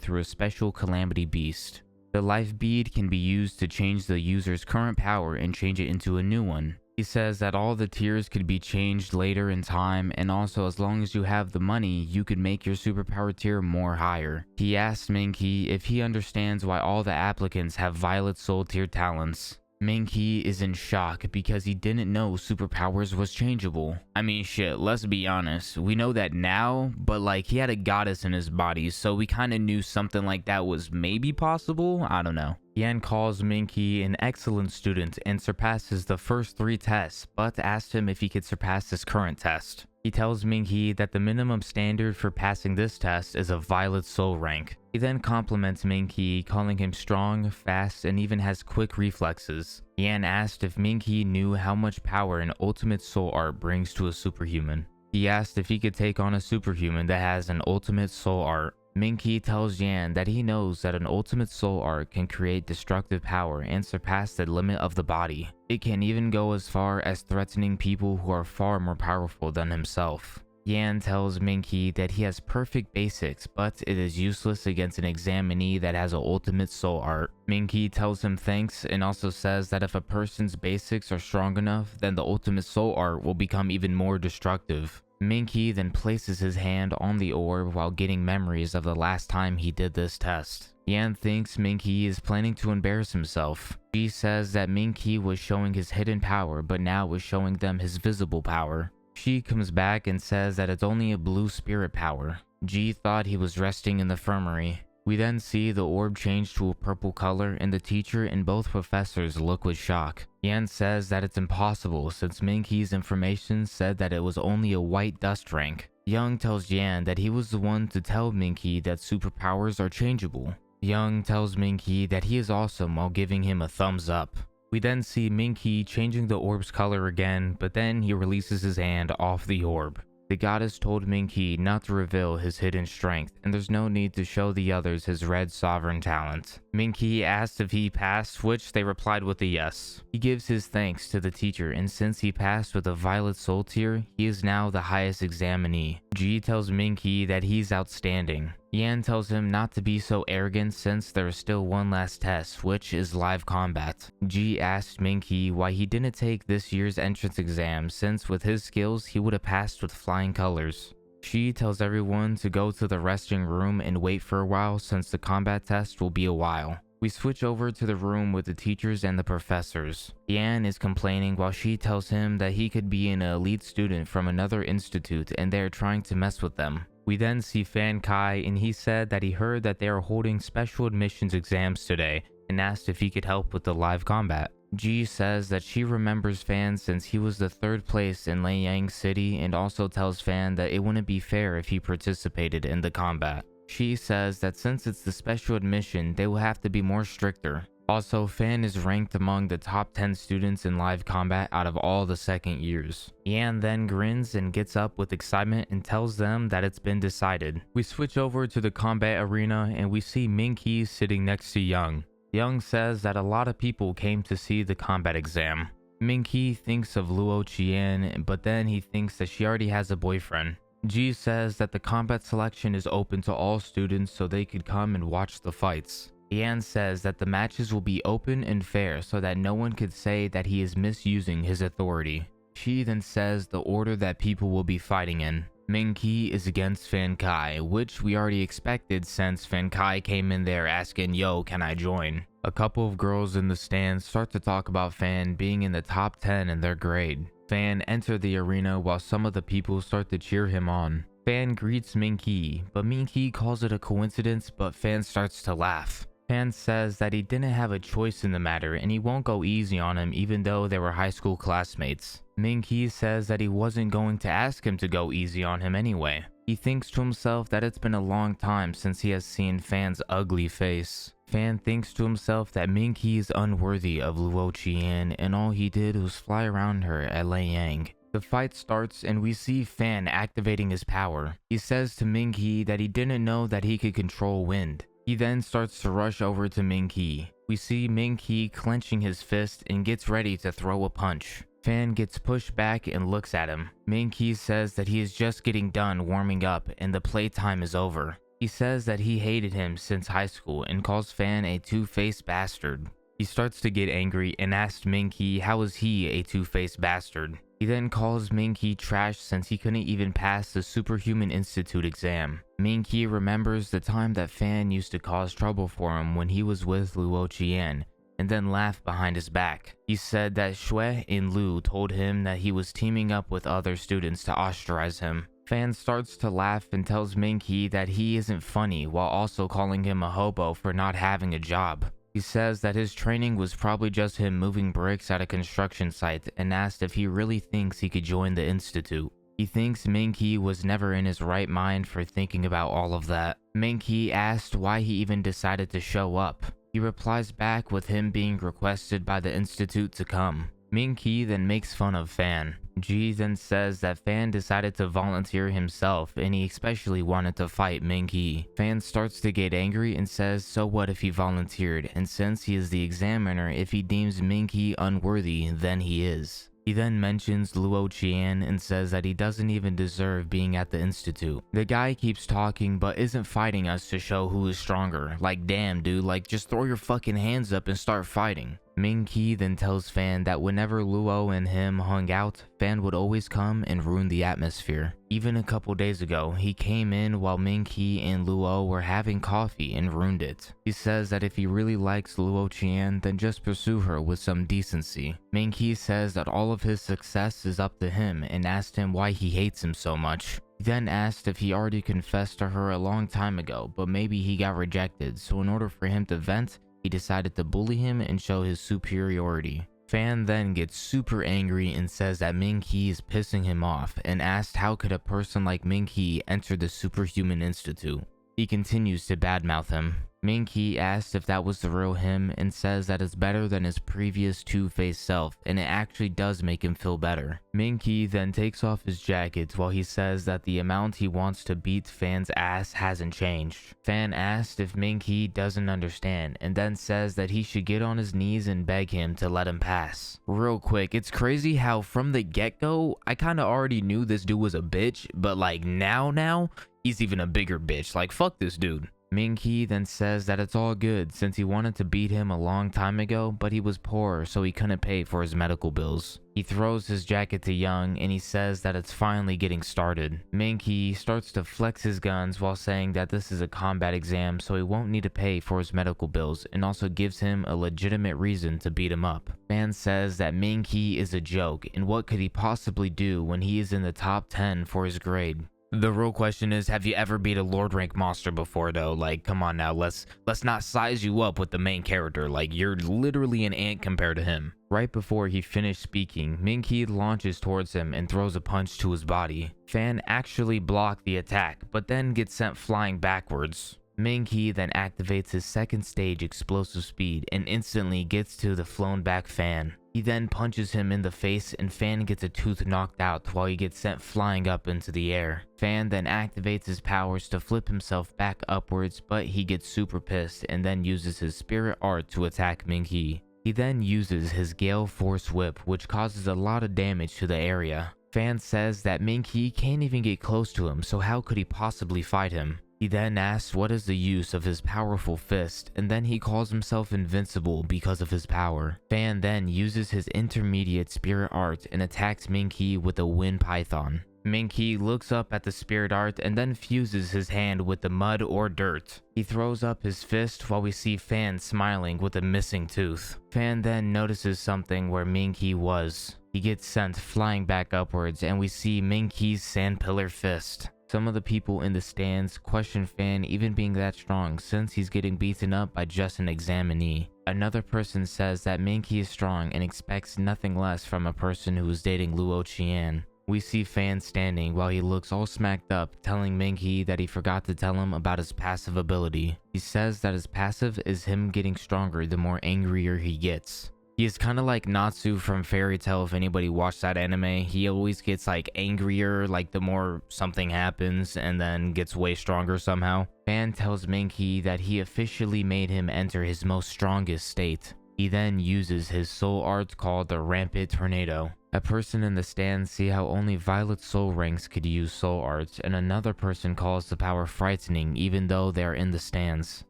through a special calamity beast. The life bead can be used to change the user's current power and change it into a new one. He says that all the tiers could be changed later in time, and also as long as you have the money, you could make your superpower tier more higher. He asks Ming He if he understands why all the applicants have violet soul tier talents. Ming He is in shock because he didn't know superpowers was changeable. I mean shit, let's be honest, we know that now, but like he had a goddess in his body, so we kinda knew something like that was maybe possible? I don't know. Yan calls Ming He an excellent student and surpasses the first 3 tests, but asks him if he could surpass his current test. He tells Ming He that the minimum standard for passing this test is a violet soul rank. He then compliments Ming He, calling him strong, fast, and even has quick reflexes. Yan asked if Ming He knew how much power an ultimate soul art brings to a superhuman. He asked if he could take on a superhuman that has an ultimate soul art. Ming He tells Yan that he knows that an ultimate soul art can create destructive power and surpass the limit of the body. It can even go as far as threatening people who are far more powerful than himself. Yan tells Ming He that he has perfect basics, but it is useless against an examinee that has an ultimate soul art. Ming He tells him thanks and also says that if a person's basics are strong enough, then the ultimate soul art will become even more destructive. Ming He then places his hand on the orb while getting memories of the last time he did this test. Yan thinks Ming He is planning to embarrass himself. She says that Ming He was showing his hidden power but now is showing them his visible power. She comes back and says that it's only a blue spirit power. Ji thought he was resting in the infirmary. We then see the orb change to a purple color and the teacher and both professors look with shock. Yan says that it's impossible since Ming He's information said that it was only a white dust rank. Young tells Yan that he was the one to tell Ming He that superpowers are changeable. Young tells Ming He that he is awesome while giving him a thumbs up. We then see Ming He changing the orb's color again, but then he releases his hand off the orb. The goddess told Ming He not to reveal his hidden strength, and there's no need to show the others his red sovereign talent. Ming He asked if he passed, which they replied with a yes. He gives his thanks to the teacher, and since he passed with a violet soul tier, he is now the highest examinee. Ji tells Ming He that he's outstanding. Yan tells him not to be so arrogant since there is still one last test, which is live combat. Ji asked Ming He why he didn't take this year's entrance exam since with his skills he would have passed with flying colors. She tells everyone to go to the resting room and wait for a while since the combat test will be a while. We switch over to the room with the teachers and the professors. Yan is complaining while she tells him that he could be an elite student from another institute and they are trying to mess with them. We then see Fan Kai and he said that he heard that they are holding special admissions exams today and asked if he could help with the live combat. Ji says that she remembers Fan since he was the 3rd place in Liang City and also tells Fan that it wouldn't be fair if he participated in the combat. She says that since it's the special admission, they will have to be more stricter. Also, Fan is ranked among the top 10 students in live combat out of all the 2nd years. Yan then grins and gets up with excitement and tells them that it's been decided. We switch over to the combat arena and we see Ming He sitting next to Young. Young says that a lot of people came to see the combat exam. Ming He thinks of Luo Qian, but then he thinks that she already has a boyfriend. Ji says that the combat selection is open to all students so they could come and watch the fights. Yan says that the matches will be open and fair so that no one could say that he is misusing his authority. She then says the order that people will be fighting in. Ming He is against Fan Kai, which we already expected since Fan Kai came in there asking, "Yo, can I join?" A couple of girls in the stands start to talk about Fan being in the top 10 in their grade. Fan enters the arena while some of the people start to cheer him on. Fan greets Ming He, but Ming He calls it a coincidence, but Fan starts to laugh. Fan says that he didn't have a choice in the matter and he won't go easy on him even though they were high school classmates. Ming He says that he wasn't going to ask him to go easy on him anyway. He thinks to himself that it's been a long time since he has seen Fan's ugly face. Fan thinks to himself that Ming He is unworthy of Luo Qian and all he did was fly around her at Liang. The fight starts and we see Fan activating his power. He says to Ming He that he didn't know that he could control wind. He then starts to rush over to Ming He. We see Ming He clenching his fist and gets ready to throw a punch. Fan gets pushed back and looks at him. Ming He says that he is just getting done warming up and the playtime is over. He says that he hated him since high school and calls Fan a two-faced bastard. He starts to get angry and asks Ming He how is he a two-faced bastard. He then calls Ming He trash since he couldn't even pass the Superhuman Institute exam. Ming He remembers the time that Fan used to cause trouble for him when he was with Luo Qian, and then laughed behind his back. He said that Shui and Lu told him that he was teaming up with other students to ostracize him. Fan starts to laugh and tells Ming He that he isn't funny while also calling him a hobo for not having a job. He says that his training was probably just him moving bricks at a construction site and asked if he really thinks he could join the institute. He thinks Ming He was never in his right mind for thinking about all of that. Ming He asked why he even decided to show up. He replies back with him being requested by the institute to come. Ming He then makes fun of Fan. Ji then says that Fan decided to volunteer himself and he especially wanted to fight Ming He. Fan starts to get angry and says so what if he volunteered, and since he is the examiner, if he deems Ming He unworthy, then he is. He then mentions Luo Qian and says that he doesn't even deserve being at the institute. The guy keeps talking but isn't fighting us to show who is stronger. Like damn dude, like just throw your fucking hands up and start fighting. Ming He then tells Fan that whenever Luo and him hung out, Fan would always come and ruin the atmosphere. Even a couple days ago, he came in while Ming He and Luo were having coffee and ruined it. He says that if he really likes Luo Qian, then just pursue her with some decency. Ming He says that all of his success is up to him and asked him why he hates him so much. He then asked if he already confessed to her a long time ago, but maybe he got rejected, so in order for him to vent, he decided to bully him and show his superiority. Fan then gets super angry and says that Ming He is pissing him off and asked how could a person like Ming He enter the Superhuman Institute. He continues to badmouth him. Ming He asks if that was the real him and says that it's better than his previous two-faced self, and it actually does make him feel better. Ming He then takes off his jacket while he says that the amount he wants to beat Fan's ass hasn't changed. Fan asks if Ming He doesn't understand and then says that he should get on his knees and beg him to let him pass. Real quick, it's crazy how from the get-go, I kinda already knew this dude was a bitch, but like now, he's even a bigger bitch. Like, fuck this dude. Ming He then says that it's all good since he wanted to beat him a long time ago, but he was poor so he couldn't pay for his medical bills. He throws his jacket to Young and he says that it's finally getting started. Ming He starts to flex his guns while saying that this is a combat exam so he won't need to pay for his medical bills, and also gives him a legitimate reason to beat him up. Fan says that Ming He is a joke and what could he possibly do when he is in the top 10 for his grade. The real question is, have you ever beat a Lord rank monster before though? Like, come on now, let's not size you up with the main character. Like, you're literally an ant compared to him. Right before he finished speaking, Ming He launches towards him and throws a punch to his body. Fan actually blocked the attack, but then gets sent flying backwards. Ming He then activates his second stage explosive speed and instantly gets to the flown back Fan. He then punches him in the face and Fan gets a tooth knocked out while he gets sent flying up into the air. Fan then activates his powers to flip himself back upwards, but he gets super pissed and then uses his spirit art to attack Ming He. He then uses his Gale Force Whip, which causes a lot of damage to the area. Fan says that Ming He can't even get close to him, so how could he possibly fight him? He then asks what is the use of his powerful fist, and then he calls himself invincible because of his power. Fan then uses his intermediate spirit art and attacks Ming He with a wind python. Ming He looks up at the spirit art and then fuses his hand with the mud or dirt. He throws up his fist while we see Fan smiling with a missing tooth. Fan then notices something where Ming He was. He gets sent flying back upwards and we see Ming He's sand pillar fist. Some of the people in the stands question Fan even being that strong since he's getting beaten up by just an examinee. Another person says that Ming He is strong and expects nothing less from a person who is dating Luo Qian. We see Fan standing while he looks all smacked up, telling Ming He that he forgot to tell him about his passive ability. He says that his passive is him getting stronger the more angrier he gets. He is kind of like Natsu from Fairy Tail. If anybody watched that anime, he always gets like angrier like the more something happens and then gets way stronger somehow. Fan tells Ming He that he officially made him enter his most strongest state. He then uses his soul art called the Rampant Tornado. A person in the stands see how only Violet Soul ranks could use soul arts, and another person calls the power frightening even though they are in the stands.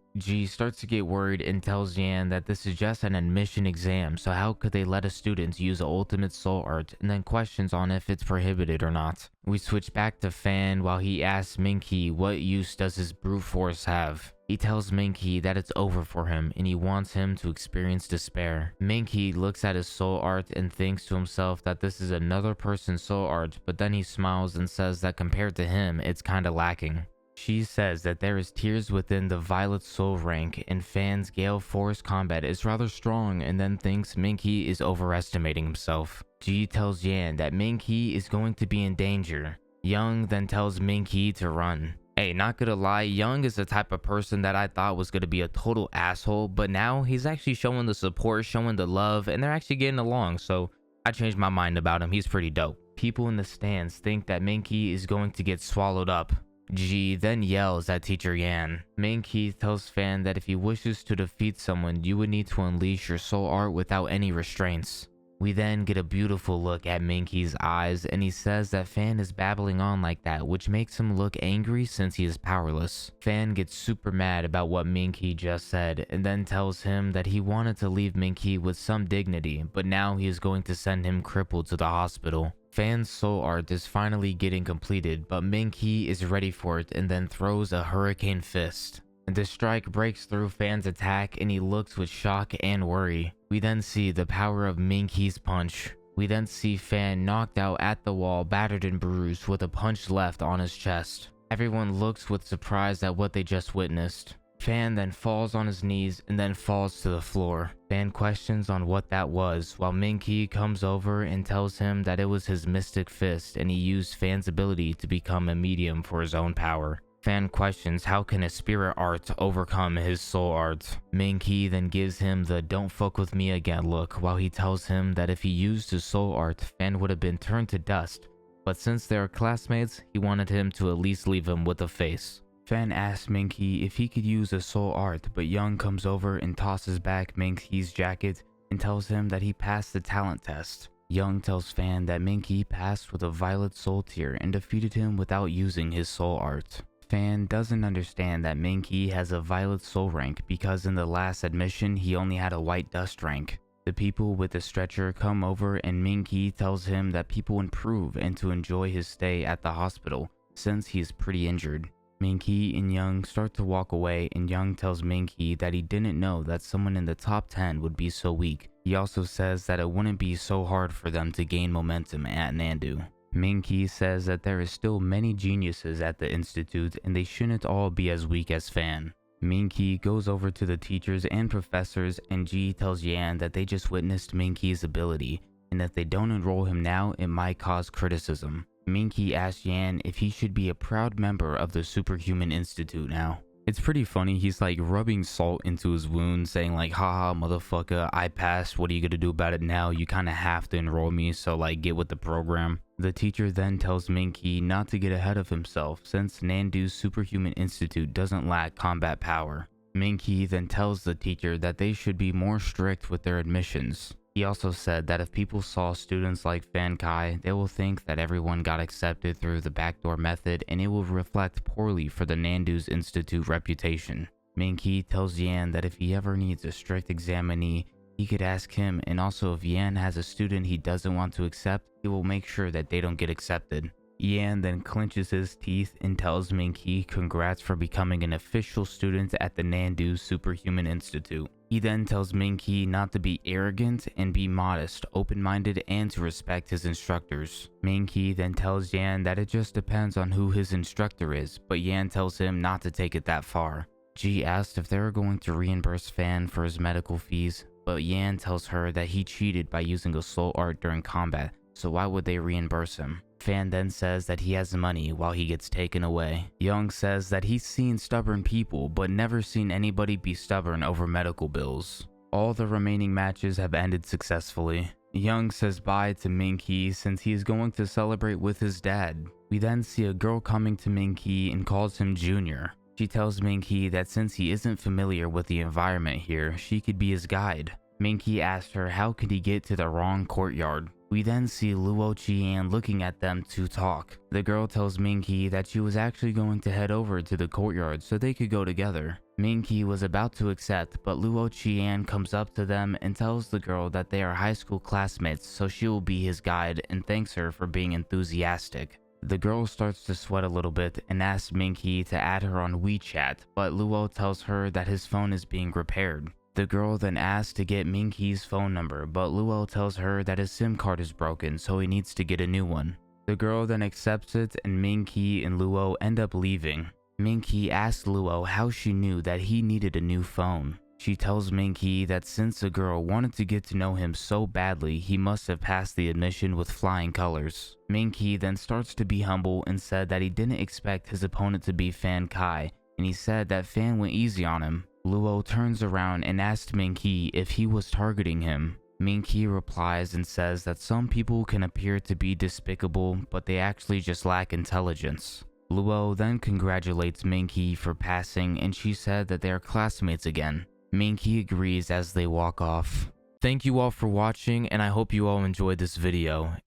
G starts to get worried and tells Yan that this is just an admission exam, so how could they let a student use the ultimate soul art, and then questions on if it's prohibited or not. We switch back to Fan while he asks Ming He what use does his brute force have. He tells Ming He that it's over for him and he wants him to experience despair. Ming He looks at his soul art and thinks to himself that this is another person's soul art, but then he smiles and says that compared to him, it's kinda lacking. She says that there is tears within the Violet Soul rank and Fan's Gale Force combat is rather strong, and then thinks Ming He is overestimating himself. Ji tells Yan that Ming He is going to be in danger. Young then tells Ming He to run. Hey, not gonna lie, Young is the type of person that I thought was gonna be a total asshole, but now he's actually showing the support, showing the love, and they're actually getting along, so I changed my mind about him. He's pretty dope. People in the stands think that Ming He is going to get swallowed up. Ji then yells at Teacher Yan. Ming He tells Fan that if he wishes to defeat someone, you would need to unleash your soul art without any restraints. We then get a beautiful look at Ming He's eyes, and he says that Fan is babbling on like that, which makes him look angry since he is powerless. Fan gets super mad about what Ming He just said, and then tells him that he wanted to leave Ming He with some dignity, but now he is going to send him crippled to the hospital. Fan's soul art is finally getting completed, but Ming He is ready for it and then throws a hurricane fist. The strike breaks through Fan's attack and he looks with shock and worry. We then see the power of Ming He's punch. We then see Fan knocked out at the wall, battered and bruised with a punch left on his chest. Everyone looks with surprise at what they just witnessed. Fan then falls on his knees and then falls to the floor. Fan questions on what that was, while Ming He comes over and tells him that it was his mystic fist and he used Fan's ability to become a medium for his own power. Fan questions how can his spirit art overcome his soul art. Ming He then gives him the "don't fuck with me again" look while he tells him that if he used his soul art, Fan would have been turned to dust, but since they are classmates, he wanted him to at least leave him with a face. Fan asks Ming He if he could use a soul art, but Young comes over and tosses back Ming He's jacket and tells him that he passed the talent test. Young tells Fan that Ming He passed with a violet soul tier and defeated him without using his soul art. Fan doesn't understand that Ming He has a violet soul rank because in the last admission he only had a white dust rank. The people with the stretcher come over and Ming He tells him that people improve and to enjoy his stay at the hospital since he is pretty injured. Ming He and Young start to walk away and Young tells Ming He that he didn't know that someone in the top 10 would be so weak. He also says that it wouldn't be so hard for them to gain momentum at Nandu. Ming He says that there is still many geniuses at the institute and they shouldn't all be as weak as Fan. Ming He goes over to the teachers and professors and Ji tells Yan that they just witnessed Ming He's ability and if they don't enroll him now it might cause criticism. Ming He asks Yan if he should be a proud member of the Superhuman Institute now. It's pretty funny, he's like rubbing salt into his wound saying like, haha motherfucker, I passed, what are you gonna do about it now? You kinda have to enroll me, so like get with the program. The teacher then tells Ming He not to get ahead of himself since Nandu's Superhuman Institute doesn't lack combat power. Ming He then tells the teacher that they should be more strict with their admissions. He also said that if people saw students like Fan Kai, they will think that everyone got accepted through the backdoor method and it will reflect poorly for the Nandu's Institute reputation. Ming He tells Yan that if he ever needs a strict examinee, he could ask him, and also if Yan has a student he doesn't want to accept, he will make sure that they don't get accepted. Yan then clenches his teeth and tells Ming He congrats for becoming an official student at the Nandu Superhuman Institute. He then tells Ming He not to be arrogant and be modest, open-minded, and to respect his instructors. Ming He then tells Yan that it just depends on who his instructor is, but Yan tells him not to take it that far. Ji asks if they are going to reimburse Fan for his medical fees, but Yan tells her that he cheated by using a soul art during combat, so why would they reimburse him? Fan then says that he has money while he gets taken away. Young says that he's seen stubborn people but never seen anybody be stubborn over medical bills. All the remaining matches have ended successfully. Young says bye to Ming He since he is going to celebrate with his dad. We then see a girl coming to Ming He and calls him Junior. She tells Ming He that since he isn't familiar with the environment here, she could be his guide. Ming He asks her how could he get to the wrong courtyard. We then see Luo Qian looking at them to talk. The girl tells Ming He that she was actually going to head over to the courtyard so they could go together. Ming He was about to accept, but Luo Qian comes up to them and tells the girl that they are high school classmates so she will be his guide and thanks her for being enthusiastic. The girl starts to sweat a little bit and asks Ming He to add her on WeChat, but Luo tells her that his phone is being repaired. The girl then asks to get Ming He's phone number, but Luo tells her that his SIM card is broken so he needs to get a new one. The girl then accepts it and Ming He and Luo end up leaving. Ming He asks Luo how she knew that he needed a new phone. She tells Ming He that since the girl wanted to get to know him so badly, he must have passed the admission with flying colors. Ming He then starts to be humble and said that he didn't expect his opponent to be Fan Kai, and he said that Fan went easy on him. Luo turns around and asks Ming He if he was targeting him. Ming He replies and says that some people can appear to be despicable, but they actually just lack intelligence. Luo then congratulates Ming He for passing and she said that they are classmates again. Ming He agrees as they walk off. Thank you all for watching and I hope you all enjoyed this video.